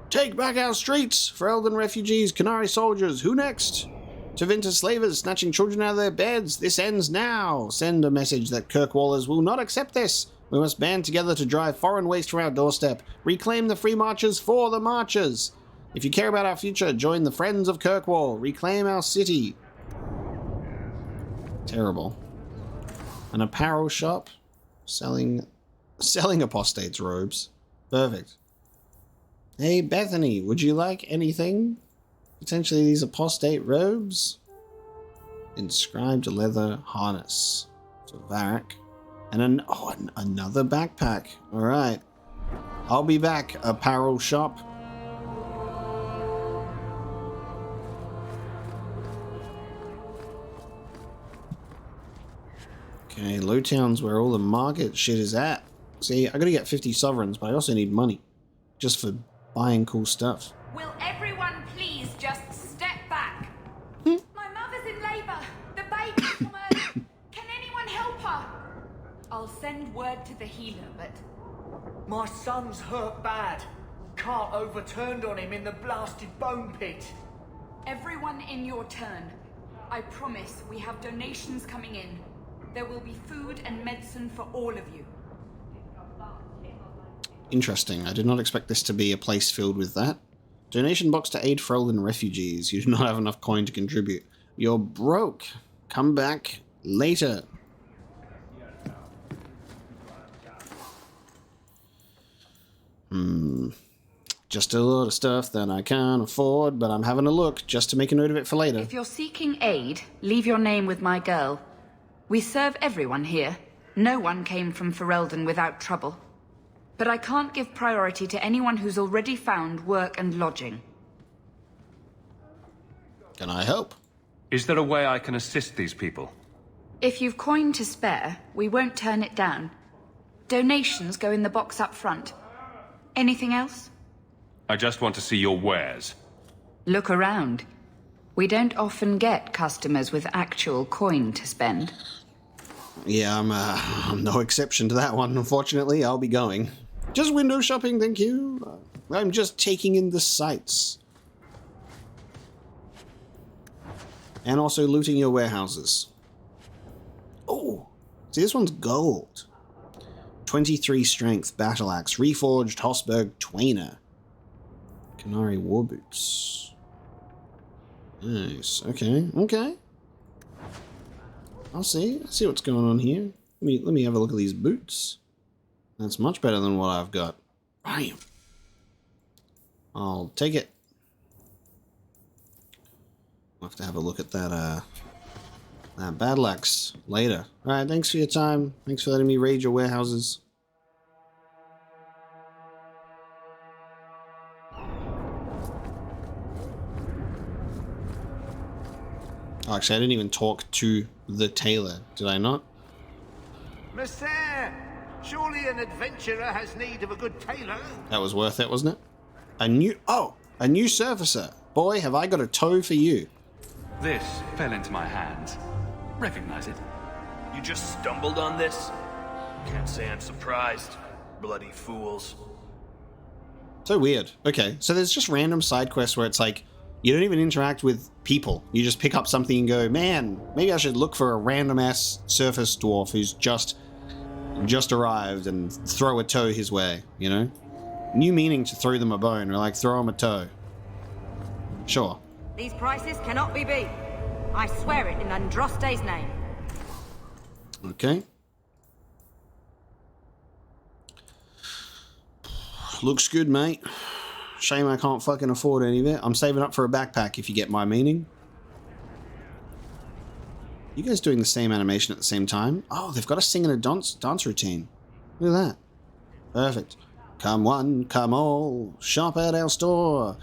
Take back our streets! Ferelden refugees, Chantry soldiers, who next? Tevinter slavers snatching children out of their beds. This ends now. Send a message that Kirkwallers will not accept this. We must band together to drive foreign waste from our doorstep. Reclaim the free marchers for the marchers. If you care about our future, join the Friends of Kirkwall. Reclaim our city. Terrible. An apparel shop selling apostates' robes. Perfect. Hey, Bethany, would you like anything? Potentially these apostate robes? Inscribed leather harness. So Varric. And another backpack. Alright. I'll be back, apparel shop. Okay, Lowtown's where all the market shit is at. See, I gotta get 50 sovereigns, but I also need money. Just for buying cool stuff. Will everyone please just step back? My mother's in labor. The baby's from early. Can anyone help her? I'll send word to the healer, but... My son's hurt bad. Cart overturned on him in the blasted bone pit. Everyone in your turn. I promise we have donations coming in. There will be food and medicine for all of you. Interesting. I did not expect this to be a place filled with that. Donation box to aid Ferelden refugees. You do not have enough coin to contribute. You're broke. Come back later. Just a lot of stuff that I can't afford, but I'm having a look just to make a note of it for later. If you're seeking aid, leave your name with my girl. We serve everyone here. No one came from Ferelden without trouble. But I can't give priority to anyone who's already found work and lodging. Can I help? Is there a way I can assist these people? If you've coin to spare, we won't turn it down. Donations go in the box up front. Anything else? I just want to see your wares. Look around. We don't often get customers with actual coin to spend. Yeah, I'm no exception to that one, unfortunately. I'll be going. Just window shopping, thank you. I'm just taking in the sights. And also looting your warehouses. Oh, see, this one's gold. 23 strength, battle axe, reforged Hosberg Twainer. Chantry war boots. Nice. Okay. Okay. I'll see what's going on here. Let me have a look at these boots. That's much better than what I've got. Bam. I'll take it. I'll have to have a look at that battle axe later. Alright, thanks for your time. Thanks for letting me raid your warehouses. Oh, actually, I didn't even talk to the tailor, did I not? Monsieur, surely an adventurer has need of a good tailor. That was worth it, wasn't it? A new surfacer. Boy, have I got a toe for you. This fell into my hands. Recognize it? You just stumbled on this? Can't say I'm surprised. Bloody fools. So weird. Okay, so there's just random side quests where it's like, you don't even interact with people. You just pick up something and go, man, maybe I should look for a random-ass surface dwarf who's just arrived and throw a toe his way, you know? New meaning to throw them a bone, or like throw them a toe. Sure. These prices cannot be beat. I swear it in Andraste's name. Okay. Looks good, mate. Shame I can't fucking afford any of it. I'm saving up for a backpack, if you get my meaning. You guys doing the same animation at the same time? Oh, they've got us singing a dance routine. Look at that. Perfect. Come one, come all, shop at our store.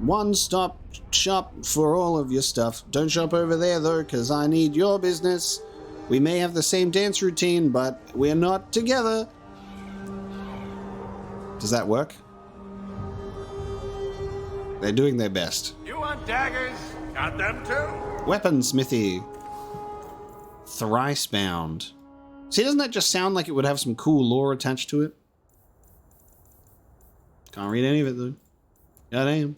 One-stop shop for all of your stuff. Don't shop over there, though, because I need your business. We may have the same dance routine, but we're not together. Does that work? They're doing their best. You want daggers? Got them too? Weaponsmithy. Thrice bound. See, doesn't that just sound like it would have some cool lore attached to it? Can't read any of it, though. Goddamn.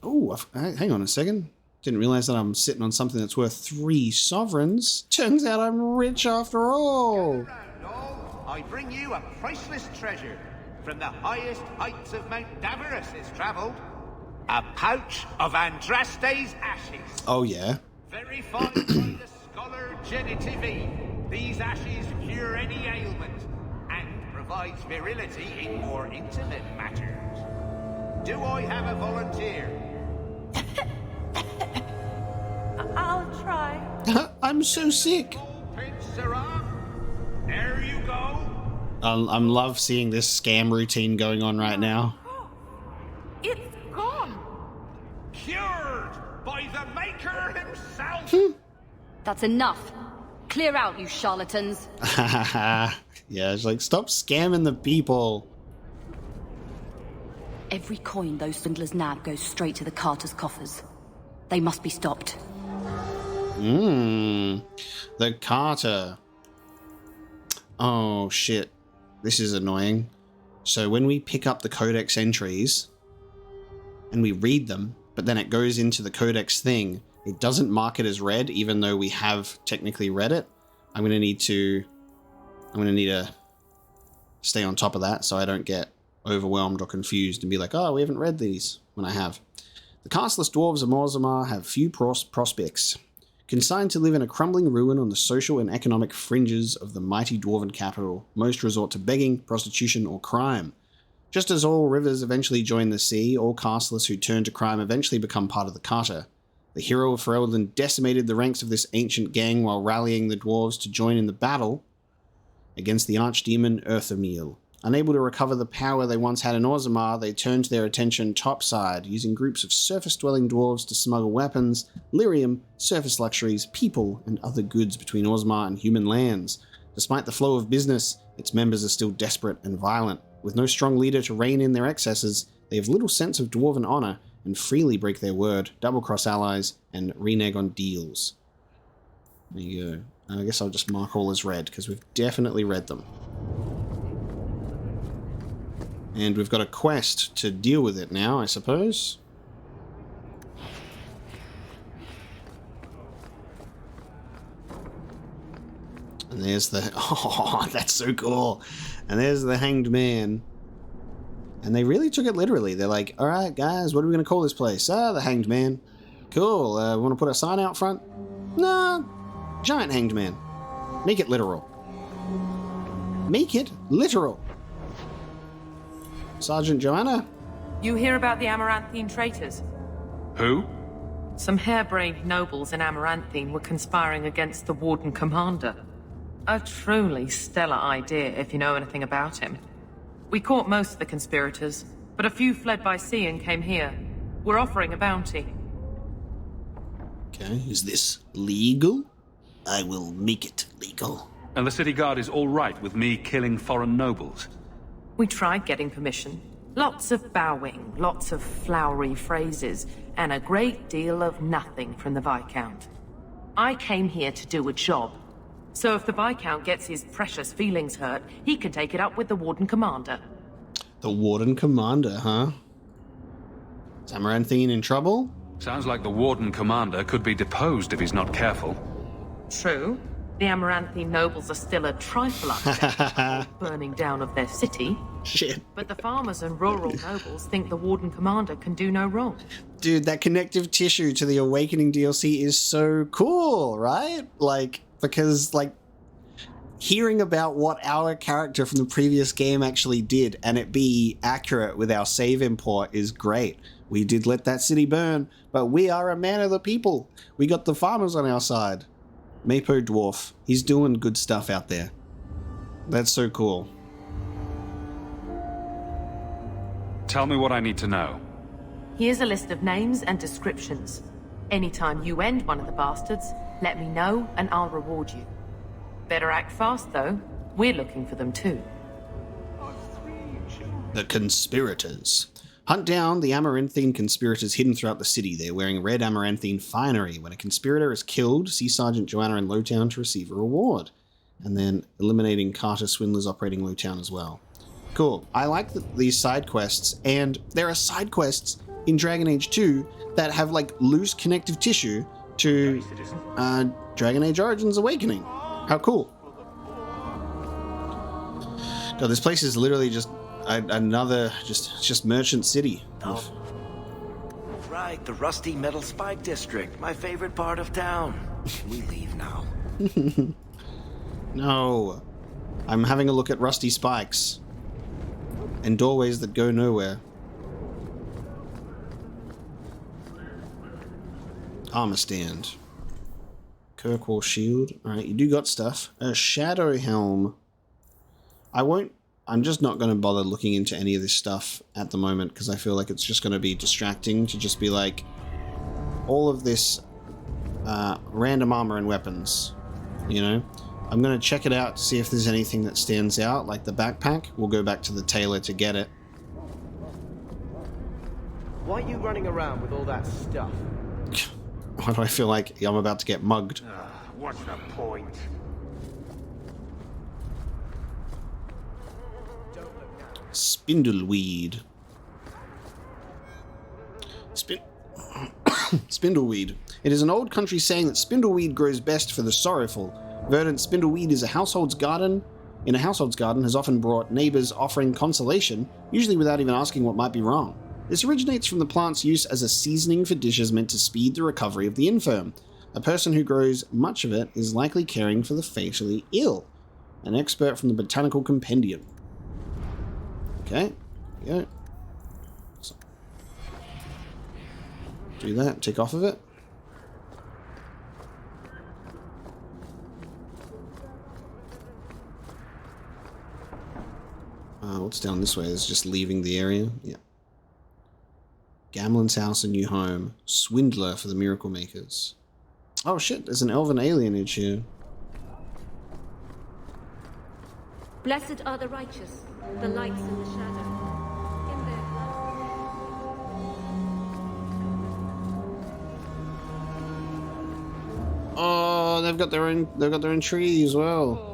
Oh, hang on a second. Didn't realize that I'm sitting on something that's worth 3 sovereigns. Turns out I'm rich after all. I bring you a priceless treasure from the highest heights of Mount Davarus is travelled. A pouch of Andraste's ashes. Oh, yeah. Verified by the scholar Genitivi. These ashes cure any ailment and provides virility in more intimate matters. Do I have a volunteer? I'll try. I'm so sick. There you go. I'm love seeing this scam routine going on right now. It's gone. Cured by the Maker himself. That's enough. Clear out, you charlatans. Yeah, it's like, stop scamming the people. Every coin those swindlers nab goes straight to the carter's coffers. They must be stopped. The Carter. Oh, shit. This is annoying. So when we pick up the codex entries and we read them, but then it goes into the codex thing, it doesn't mark it as read, even though we have technically read it. I'm going to need to stay on top of that so I don't get overwhelmed or confused and be like, oh, we haven't read these, when I have. The castless dwarves of Orzammar have few prospects. Consigned to live in a crumbling ruin on the social and economic fringes of the mighty dwarven capital, most resort to begging, prostitution, or crime. Just as all rivers eventually join the sea, all castless who turn to crime eventually become part of the Carter. The hero of Ferelden decimated the ranks of this ancient gang while rallying the dwarves to join in the battle against the archdemon Earthamil. Unable to recover the power they once had in Orzammar, they turned their attention topside, using groups of surface-dwelling dwarves to smuggle weapons, lyrium, surface luxuries, people, and other goods between Orzammar and human lands. Despite the flow of business, its members are still desperate and violent. With no strong leader to rein in their excesses, they have little sense of dwarven honor and freely break their word, double-cross allies, and renege on deals. There you go. I guess I'll just mark all as read, because we've definitely read them. And we've got a quest to deal with it now, I suppose. And there's the... Oh, that's so cool. And there's the Hanged Man. And they really took it literally. They're like, all right, guys, what are we going to call this place? The Hanged Man. Cool. Want to put a sign out front? No. Giant Hanged Man. Make it literal. Make it literal. Sergeant Joanna? You hear about the Amaranthine traitors? Who? Some harebrained nobles in Amaranthine were conspiring against the Warden Commander. A truly stellar idea, if you know anything about him. We caught most of the conspirators, but a few fled by sea and came here. We're offering a bounty. Okay, is this legal? I will make it legal. And the city guard is all right with me killing foreign nobles? We tried getting permission. Lots of bowing, lots of flowery phrases, and a great deal of nothing from the Viscount. I came here to do a job. So if the Viscount gets his precious feelings hurt, he can take it up with the Warden Commander. The Warden Commander, huh? Is Amaranthine in trouble? Sounds like the Warden Commander could be deposed if he's not careful. True. The Amaranthine nobles are still a trifle upset burning down of their city. Shit. But the farmers and rural nobles think the Warden Commander can do no wrong. Dude, that connective tissue to the Awakening DLC is so cool, right? Like, because, like, hearing about what our character from the previous game actually did and it be accurate with our save import is great. We did let that city burn, but we are a man of the people. We got the farmers on our side. Mapo Dwarf. He's doing good stuff out there. That's so cool. Tell me what I need to know. Here's a list of names and descriptions. Anytime you end one of the bastards, let me know and I'll reward you. Better act fast, though. We're looking for them too. The conspirators. Hunt down the Amaranthine conspirators hidden throughout the city. They're wearing red Amaranthine finery. When a conspirator is killed, see Sergeant Joanna in Lowtown to receive a reward. And then eliminating Carter swindlers operating Lowtown as well. Cool. I like these side quests, and there are side quests in Dragon Age 2 that have like loose connective tissue to Dragon Age Origins Awakening. How cool. God, this place is literally just another, just merchant city. Right, the rusty metal spike district, my favorite part of town. Can we leave now? No. I'm having a look at rusty spikes and doorways that go nowhere. Armor stand. Kirkwall shield. Alright, you do got stuff. A shadow helm. I'm just not going to bother looking into any of this stuff at the moment because I feel like it's just going to be distracting to just be like all of this random armor and weapons, you know? I'm going to check it out to see if there's anything that stands out, like the backpack. We'll go back to the tailor to get it. Why are you running around with all that stuff? Why do I feel like I'm about to get mugged? What's the point? Spindleweed. Spindleweed. It is an old country saying that spindleweed grows best for the sorrowful. Verdant spindleweed is a household's garden. In a household's garden has often brought neighbors offering consolation, usually without even asking what might be wrong. This originates from the plant's use as a seasoning for dishes meant to speed the recovery of the infirm. A person who grows much of it is likely caring for the fatally ill. An expert from the Botanical Compendium. Okay, there we go. So, do that, tick off of it. What's down this way? Is just leaving the area. Yeah. Gamlen's house, a new home. Swindler for the Miracle Makers. Oh shit, there's an elven alienage here. Blessed are the righteous, the lights in the shadow. In their Oh, they've got their own tree as well.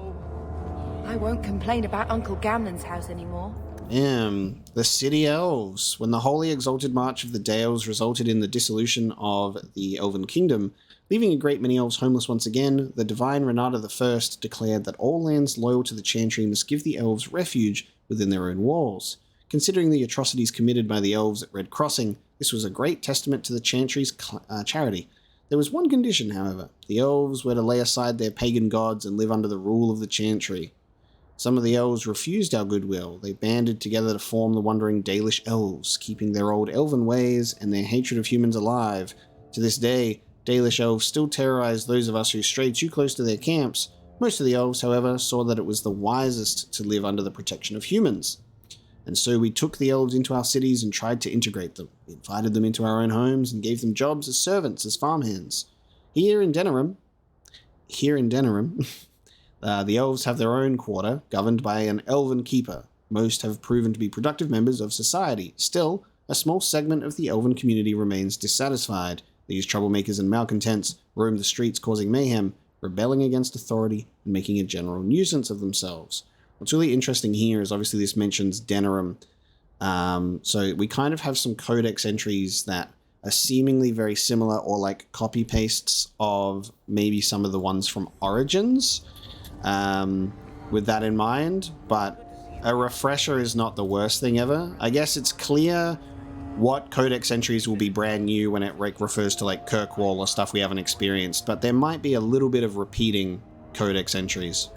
I won't complain about Uncle Gamlen's house anymore. The City Elves. When the holy exalted march of the Dales resulted in the dissolution of the Elven Kingdom, leaving a great many elves homeless once again, the divine Renata I declared that all lands loyal to the Chantry must give the elves refuge within their own walls. Considering the atrocities committed by the elves at Red Crossing, this was a great testament to the Chantry's charity. There was one condition, however. The elves were to lay aside their pagan gods and live under the rule of the Chantry. Some of the elves refused our goodwill. They banded together to form the wandering Dalish elves, keeping their old elven ways and their hatred of humans alive. To this day, Dalish elves still terrorize those of us who stray too close to their camps. Most of the elves, however, saw that it was the wisest to live under the protection of humans. And so we took the elves into our cities and tried to integrate them. We invited them into our own homes and gave them jobs as servants, as farmhands. Here in Denerim, the elves have their own quarter, governed by an elven keeper. Most have proven to be productive members of society. Still, a small segment of the elven community remains dissatisfied. These troublemakers and malcontents roam the streets causing mayhem, rebelling against authority, and making a general nuisance of themselves. What's really interesting here is obviously this mentions Denerim. So we kind of have some codex entries that are seemingly very similar or like copy-pastes of maybe some of the ones from Origins. With that in mind, but a refresher is not the worst thing ever. I guess it's clear what codex entries will be brand new when it refers to like Kirkwall or stuff we haven't experienced, but there might be a little bit of repeating codex entries.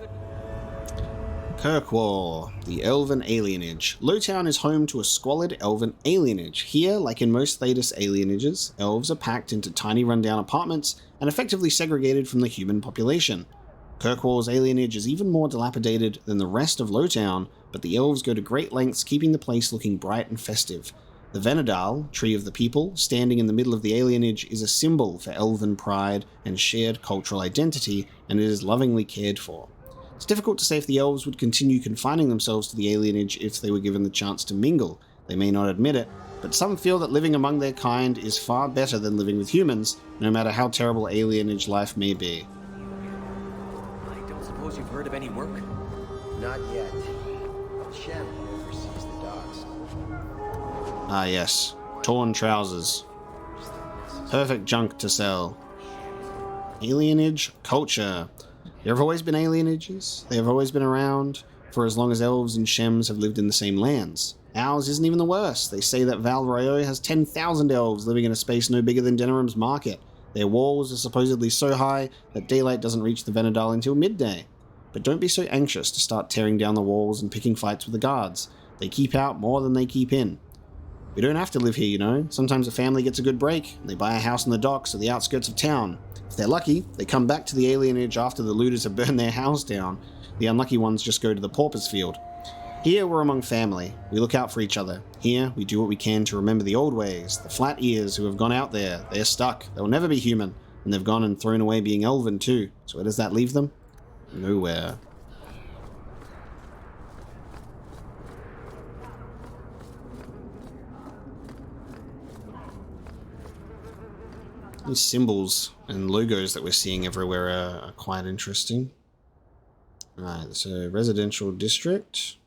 Kirkwall, the Elven Alienage. Lowtown is home to a squalid Elven alienage. Here, like in most Thedas alienages, elves are packed into tiny rundown apartments and effectively segregated from the human population. Kirkwall's alienage is even more dilapidated than the rest of Lowtown, but the elves go to great lengths keeping the place looking bright and festive. The Venedal, Tree of the People, standing in the middle of the alienage, is a symbol for elven pride and shared cultural identity, and it is lovingly cared for. It's difficult to say if the elves would continue confining themselves to the alienage if they were given the chance to mingle. They may not admit it, but some feel that living among their kind is far better than living with humans, no matter how terrible alienage life may be. You've heard of any work? Not yet. Shem oversees the docks. Ah, yes. Torn trousers. Perfect junk to sell. Alienage culture. There have always been alienages. They have always been around for as long as elves and Shems have lived in the same lands. Ours isn't even the worst. They say that Val Royeaux has 10,000 elves living in a space no bigger than Denerim's market. Their walls are supposedly so high that daylight doesn't reach the Venedal until midday. But don't be so anxious to start tearing down the walls and picking fights with the guards. They keep out more than they keep in. We don't have to live here, you know. Sometimes a family gets a good break. They buy a house on the docks or the outskirts of town. If they're lucky, they come back to the alienage after the looters have burned their house down. The unlucky ones just go to the paupers' field. Here we're among family. We look out for each other. Here we do what we can to remember the old ways. The flat ears who have gone out there, they're stuck. They'll never be human. And they've gone and thrown away being elven too. So where does that leave them? Nowhere. These symbols and logos that we're seeing everywhere are quite interesting. Right, so residential district.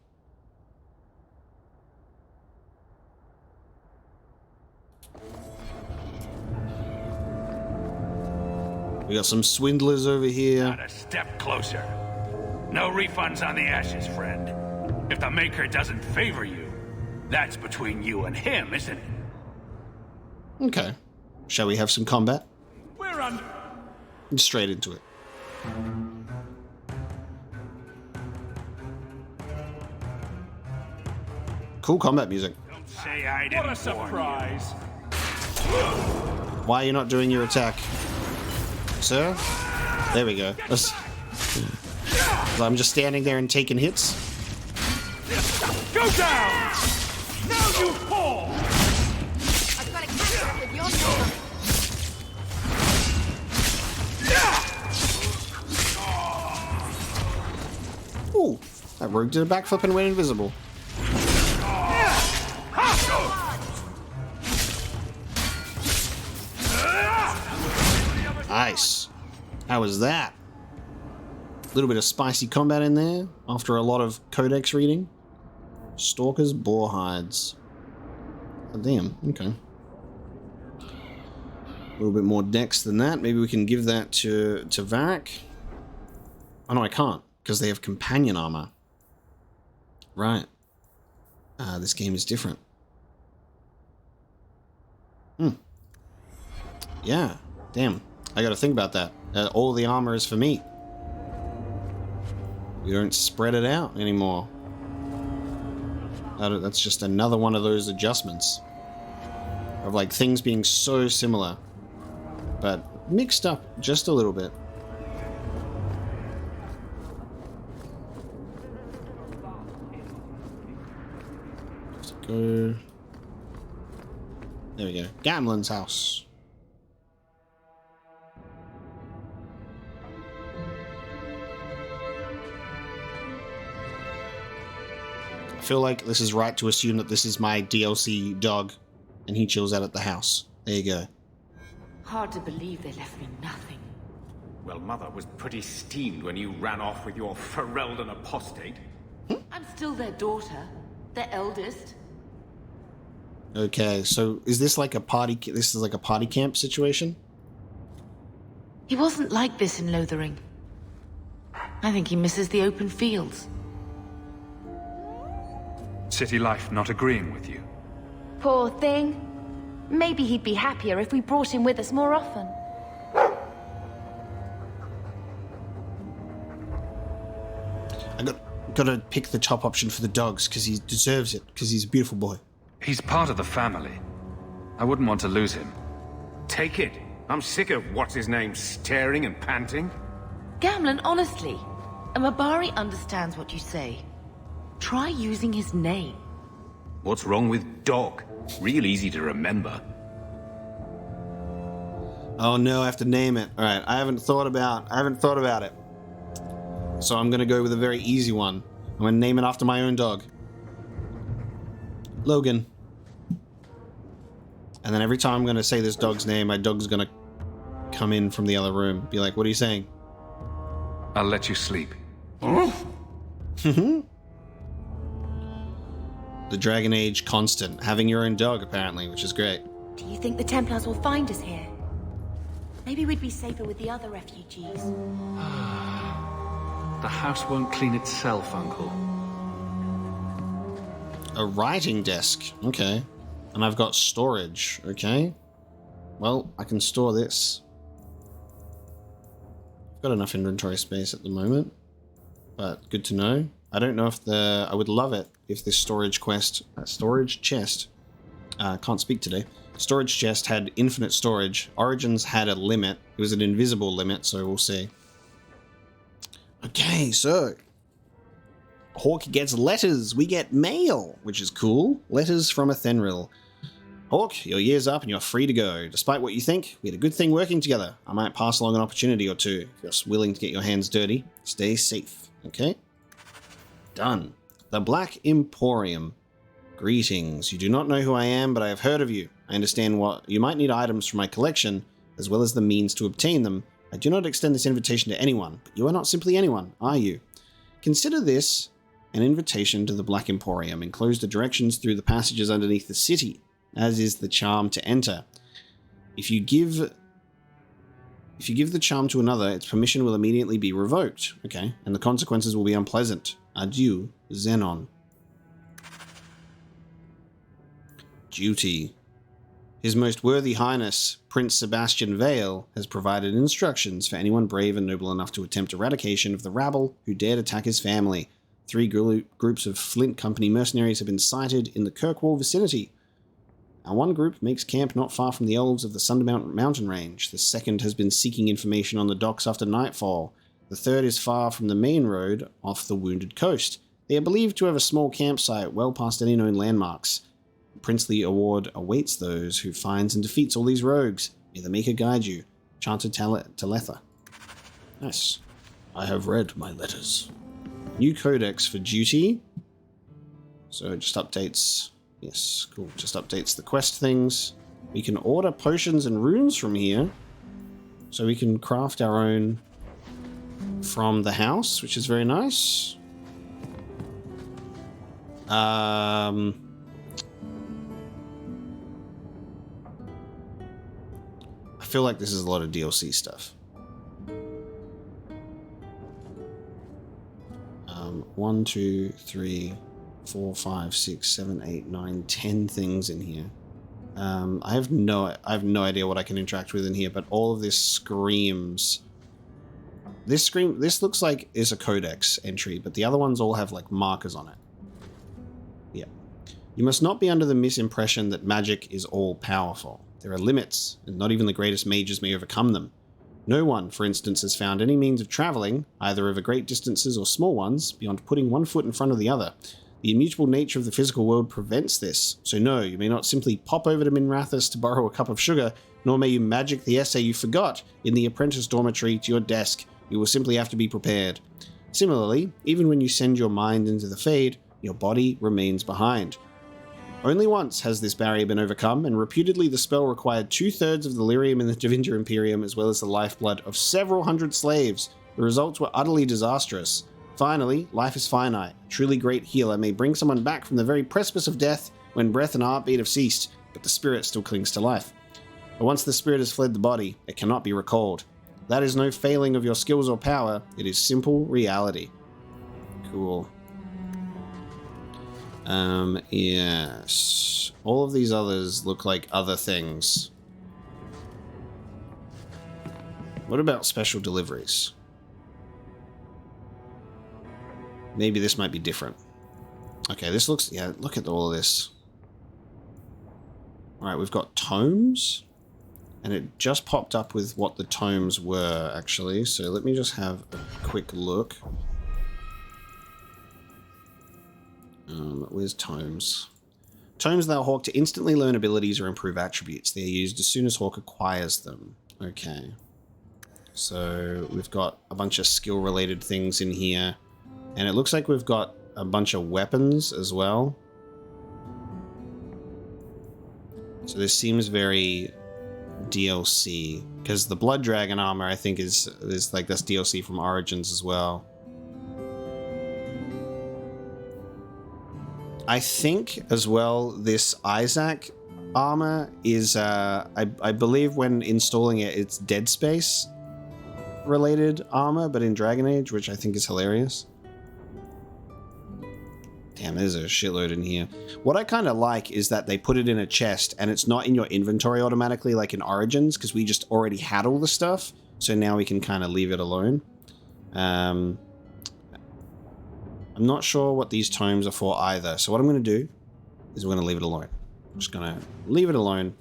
We got some swindlers over here. Not a step closer. No refunds on the ashes, friend. If the Maker doesn't favor you, that's between you and him, isn't it? Okay. Shall we have some combat? We're on. Straight into it. Cool combat music. Don't say I didn't. What a surprise. Why are you not doing your attack? Sir? There we go. I'm just standing there and taking hits. Go down! Now you fall! I've got to catch up with your neighbor. Ooh, that rogue did a backflip and went invisible. Nice. How was that? A little bit of spicy combat in there after a lot of codex reading. Stalkers, boar hides. Oh, damn, okay. A little bit more dex than that. Maybe we can give that to Varric. Oh no, I can't, because they have companion armor. Right. This game is different. Yeah, damn. I gotta think about that. All the armor is for me. We don't spread it out anymore. That's just another one of those adjustments. Of like things being so similar, but mixed up just a little bit. Let's go. There we go. Gamlen's house. I feel like this is right to assume that this is my DLC dog, and he chills out at the house. There you go. Hard to believe they left me nothing. Well, Mother was pretty steamed when you ran off with your Ferelden apostate. I'm still their daughter, their eldest. Okay, so is this like a party? This is like a party camp situation? He wasn't like this in Lothering. I think he misses the open fields. City life not agreeing with you? Poor thing. Maybe he'd be happier if we brought him with us more often. I gotta pick the top option for the dogs, because he deserves it, because he's a beautiful boy. He's part of the family. I wouldn't want to lose him. Take it. I'm sick of what's-his-name staring and panting. Gamlen, honestly, a Mabari understands what you say. Try using his name. What's wrong with dog? Real easy to remember. Oh no, I have to name it. Alright, I haven't thought about it. So I'm gonna go with a very easy one. I'm gonna name it after my own dog. Logan. And then every time I'm gonna say this dog's name, my dog's gonna come in from the other room. Be like, what are you saying? I'll let you sleep. The Dragon Age constant. Having your own dog, apparently, which is great. Do you think the Templars will find us here? Maybe we'd be safer with the other refugees. The house won't clean itself, Uncle. A writing desk. Okay. And I've got storage. Okay. Well, I can store this. I've got enough inventory space at the moment. But good to know. I don't know if I would love it if this storage chest, can't speak today. Storage chest had infinite storage. Origins had a limit. It was an invisible limit, so we'll see. Okay, so Hawk gets letters. We get mail, which is cool. Letters from a Thenril. Hawk, your year's up and you're free to go. Despite what you think, we had a good thing working together. I might pass along an opportunity or two. If you're willing to get your hands dirty, stay safe. Okay? Done. The Black Emporium. Greetings. You do not know who I am, but I have heard of you. I understand what you might need items from my collection, as well as the means to obtain them. I do not extend this invitation to anyone, but you are not simply anyone, are you? Consider this an invitation to the Black Emporium. Enclose the directions through the passages underneath the city, as is the charm to enter. If you give the charm to another, its permission will immediately be revoked. Okay, and the consequences will be unpleasant. Adieu, Xenon. Duty. His Most Worthy Highness, Prince Sebastian Vale, has provided instructions for anyone brave and noble enough to attempt eradication of the rabble who dared attack his family. 3 groups of Flint Company mercenaries have been sighted in the Kirkwall vicinity. And one group makes camp not far from the elves of the Sundermount mountain range. The second has been seeking information on the docks after nightfall. The third is far from the main road off the Wounded Coast. They are believed to have a small campsite well past any known landmarks. The princely award awaits those who finds and defeats all these rogues. May the Maker guide you. Chanted Taletha. Nice. I have read my letters. New codex for duty. So it just updates. Yes, cool. Just updates the quest things. We can order potions and runes from here. So we can craft our own from the house, which is very nice. I feel like this is a lot of DLC stuff. 1, 2, 3, 4, 5, 6, 7, 8, 9, 10 things in here. I have no idea what I can interact with in here, but all of this screams. This looks like is a codex entry, but the other ones all have like markers on it. Yeah. You must not be under the misimpression that magic is all powerful. There are limits, and not even the greatest mages may overcome them. No one, for instance, has found any means of traveling, either over great distances or small ones, beyond putting one foot in front of the other. The immutable nature of the physical world prevents this, so no, you may not simply pop over to Minrathous to borrow a cup of sugar, nor may you magic the essay you forgot in the apprentice dormitory to your desk. You will simply have to be prepared. Similarly, even when you send your mind into the Fade, your body remains behind. Only once has this barrier been overcome, and reputedly the spell required 2/3 of the lyrium in the Davinter Imperium as well as the lifeblood of several hundred slaves. The results were utterly disastrous. Finally, life is finite. A truly great healer may bring someone back from the very precipice of death when breath and heartbeat have ceased, but the spirit still clings to life. But once the spirit has fled the body, it cannot be recalled. That is no failing of your skills or power, it is simple reality. Cool. Yes. All of these others look like other things. What about special deliveries? Maybe this might be different. Okay, this looks... Yeah, look at all of this. Alright, we've got tomes. And it just popped up with what the tomes were, actually. So let me just have a quick look. Where's tomes? Tomes allow Hawk to instantly learn abilities or improve attributes. They are used as soon as Hawk acquires them. Okay. So we've got a bunch of skill-related things in here. And it looks like we've got a bunch of weapons as well. So this seems very DLC. Because the Blood Dragon armor, I think, is like this DLC from Origins as well. I think as well this Isaac armor is, I believe when installing it, it's Dead Space related armor, but in Dragon Age, which I think is hilarious. Damn, there's a shitload in here. What I kind of like is that they put it in a chest and it's not in your inventory automatically like in Origins, because we just already had all the stuff. So now we can kind of leave it alone. I'm not sure what these tomes are for either. So what I'm going to do is we're going to leave it alone. I'm just going to leave it alone.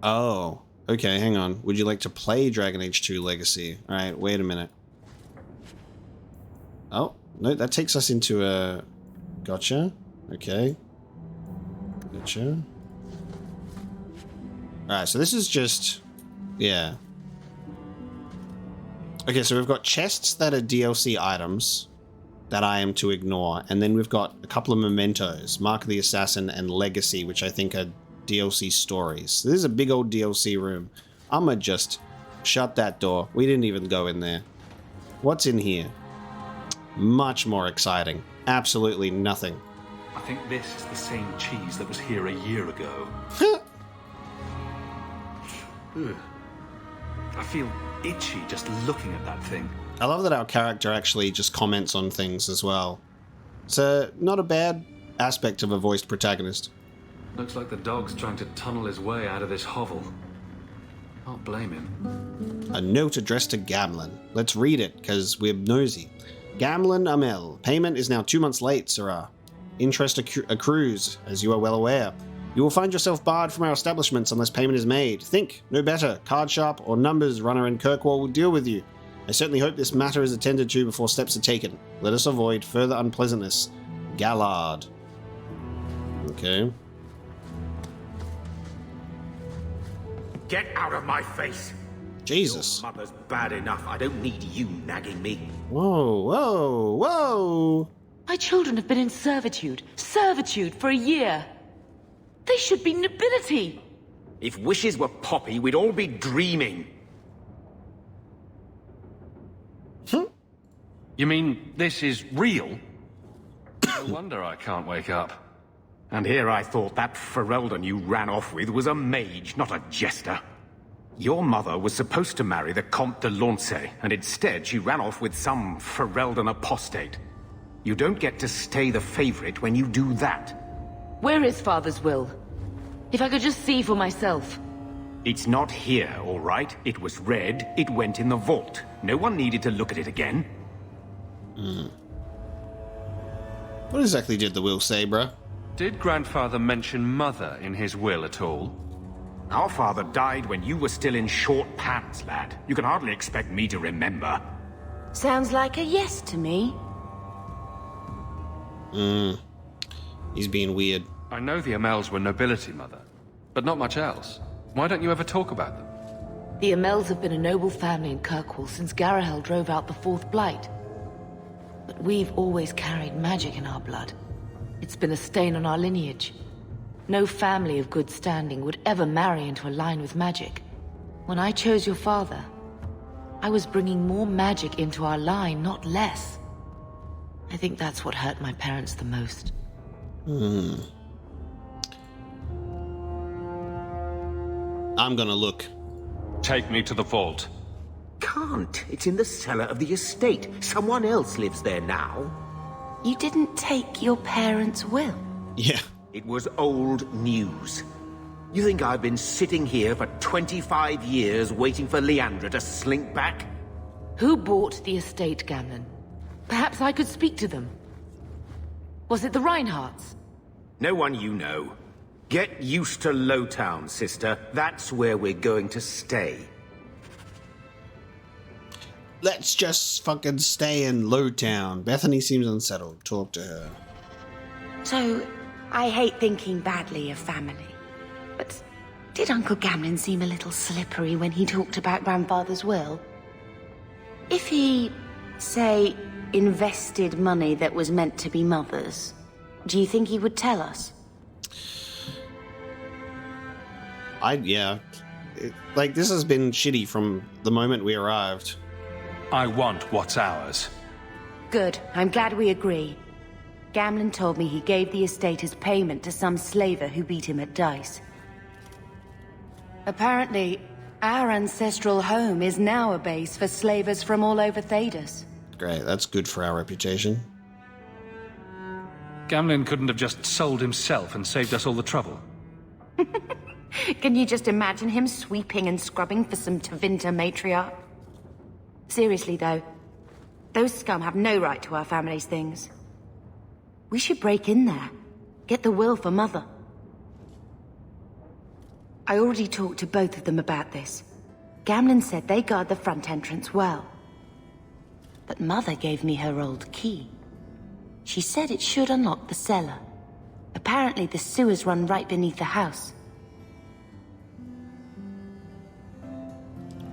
Oh, okay, hang on. Would you like to play Dragon Age 2 Legacy? All right, wait a minute. Oh, no, that takes us into a... Gotcha. Okay. Gotcha. Alright, so this is just... Yeah. Okay, so we've got chests that are DLC items that I am to ignore, and then we've got a couple of mementos, Mark of the Assassin and Legacy, which I think are DLC stories. So this is a big old DLC room. I'ma just shut that door. We didn't even go in there. What's in here? Much more exciting. Absolutely nothing. I think this is the same cheese that was here a year ago. Ugh. I feel itchy just looking at that thing. I love that our character actually just comments on things as well. So, not a bad aspect of a voiced protagonist. Looks like the dog's trying to tunnel his way out of this hovel. Can't blame him. A note addressed to Gamlin. Let's read it, because we're nosy. Gamlin Amel. Payment is now 2 months late, Sirrah. Interest accrues, as you are well aware. You will find yourself barred from our establishments unless payment is made. Think, no better. Card sharp or numbers runner in Kirkwall will deal with you. I certainly hope this matter is attended to before steps are taken. Let us avoid further unpleasantness. Gallard. Okay. Get out of my face! Jesus. Your mother's bad enough. I don't need you nagging me. Whoa, whoa, whoa! My children have been in servitude for a year. They should be nobility. If wishes were poppy, we'd all be dreaming. You mean this is real? No wonder I can't wake up. And here I thought that Ferelden you ran off with was a mage, not a jester. Your mother was supposed to marry the Comte de Launcey, and instead she ran off with some Ferelden apostate. You don't get to stay the favorite when you do that. Where is Father's will? If I could just see for myself. It's not here, all right? It was read, it went in the vault. No one needed to look at it again. What exactly did the will say, bruh? Did Grandfather mention Mother in his will at all? Our father died when you were still in short pants, lad. You can hardly expect me to remember. Sounds like a yes to me. He's being weird. I know the Amels were nobility, Mother, but not much else. Why don't you ever talk about them? The Amels have been a noble family in Kirkwall since Garahel drove out the Fourth Blight. But we've always carried magic in our blood. It's been a stain on our lineage. No family of good standing would ever marry into a line with magic. When I chose your father, I was bringing more magic into our line, not less. I think that's what hurt my parents the most. I'm gonna look. Take me to the vault. Can't. It's in the cellar of the estate. Someone else lives there now. You didn't take your parents' will? Yeah. It was old news. You think I've been sitting here for 25 years waiting for Leandra to slink back? Who bought the estate, Gamlin? Perhaps I could speak to them. Was it the Reinhardts? No one you know. Get used to Lowtown, sister. That's where we're going to stay. Let's just fucking stay in Lowtown. Bethany seems unsettled. Talk to her. So, I hate thinking badly of family. But did Uncle Gamlin seem a little slippery when he talked about Grandfather's will? If he, say, invested money that was meant to be Mother's, do you think he would tell us? Yeah. Like, this has been shitty from the moment we arrived. I want what's ours. Good. I'm glad we agree. Gamlen told me he gave the estate as payment to some slaver who beat him at dice. Apparently, our ancestral home is now a base for slavers from all over Thedas. Great, that's good for our reputation. Gamlen couldn't have just sold himself and saved us all the trouble. Can you just imagine him sweeping and scrubbing for some Tevinter matriarch? Seriously, though, those scum have no right to our family's things. We should break in there. Get the will for Mother. I already talked to both of them about this. Gamlen said they guard the front entrance well. But Mother gave me her old key. She said it should unlock the cellar. Apparently the sewers run right beneath the house.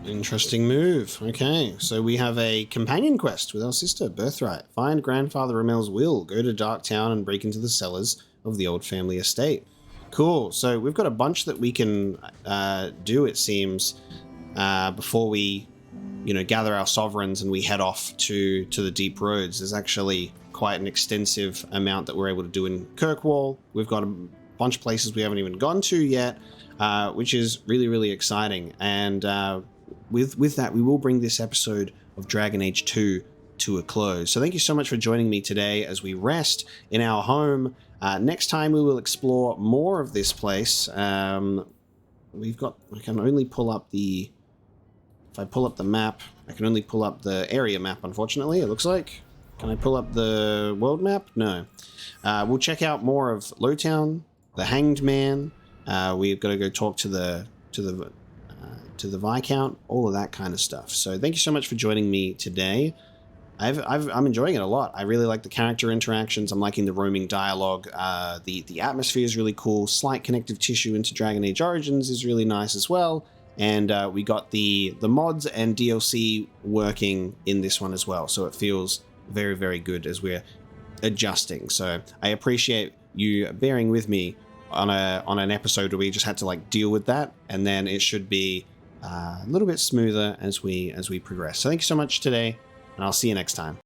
Interesting move. Okay, so we have a companion quest with our sister, Birthright. Find Grandfather Ramel's will. Go to Darktown and break into the cellars of the old family estate. Cool. So we've got a bunch that we can do, it seems, before we, gather our sovereigns and we head off to the deep roads. There's actually quite an extensive amount that we're able to do in Kirkwall. We've got a bunch of places we haven't even gone to yet, which is really, really exciting. And with that, we will bring this episode of Dragon Age 2 to a close. So thank you so much for joining me today as we rest in our home. Next time we will explore more of this place. I can only pull up if I pull up the map, I can only pull up the area map, unfortunately, it looks like. Can I pull up the world map? No. We'll check out more of Lowtown, the Hanged Man. We've got to go talk to the Viscount, all of that kind of stuff. So thank you so much for joining me today. I'm enjoying it a lot. I really like the character interactions. I'm liking the roaming dialogue. The atmosphere is really cool. Slight connective tissue into Dragon Age Origins is really nice as well. And we got the mods and DLC working in this one as well. So it feels very, very good as we're adjusting. So I appreciate you bearing with me on an episode where we just had to deal with that, and then it should be a little bit smoother as we progress. So thank you so much today, and I'll see you next time.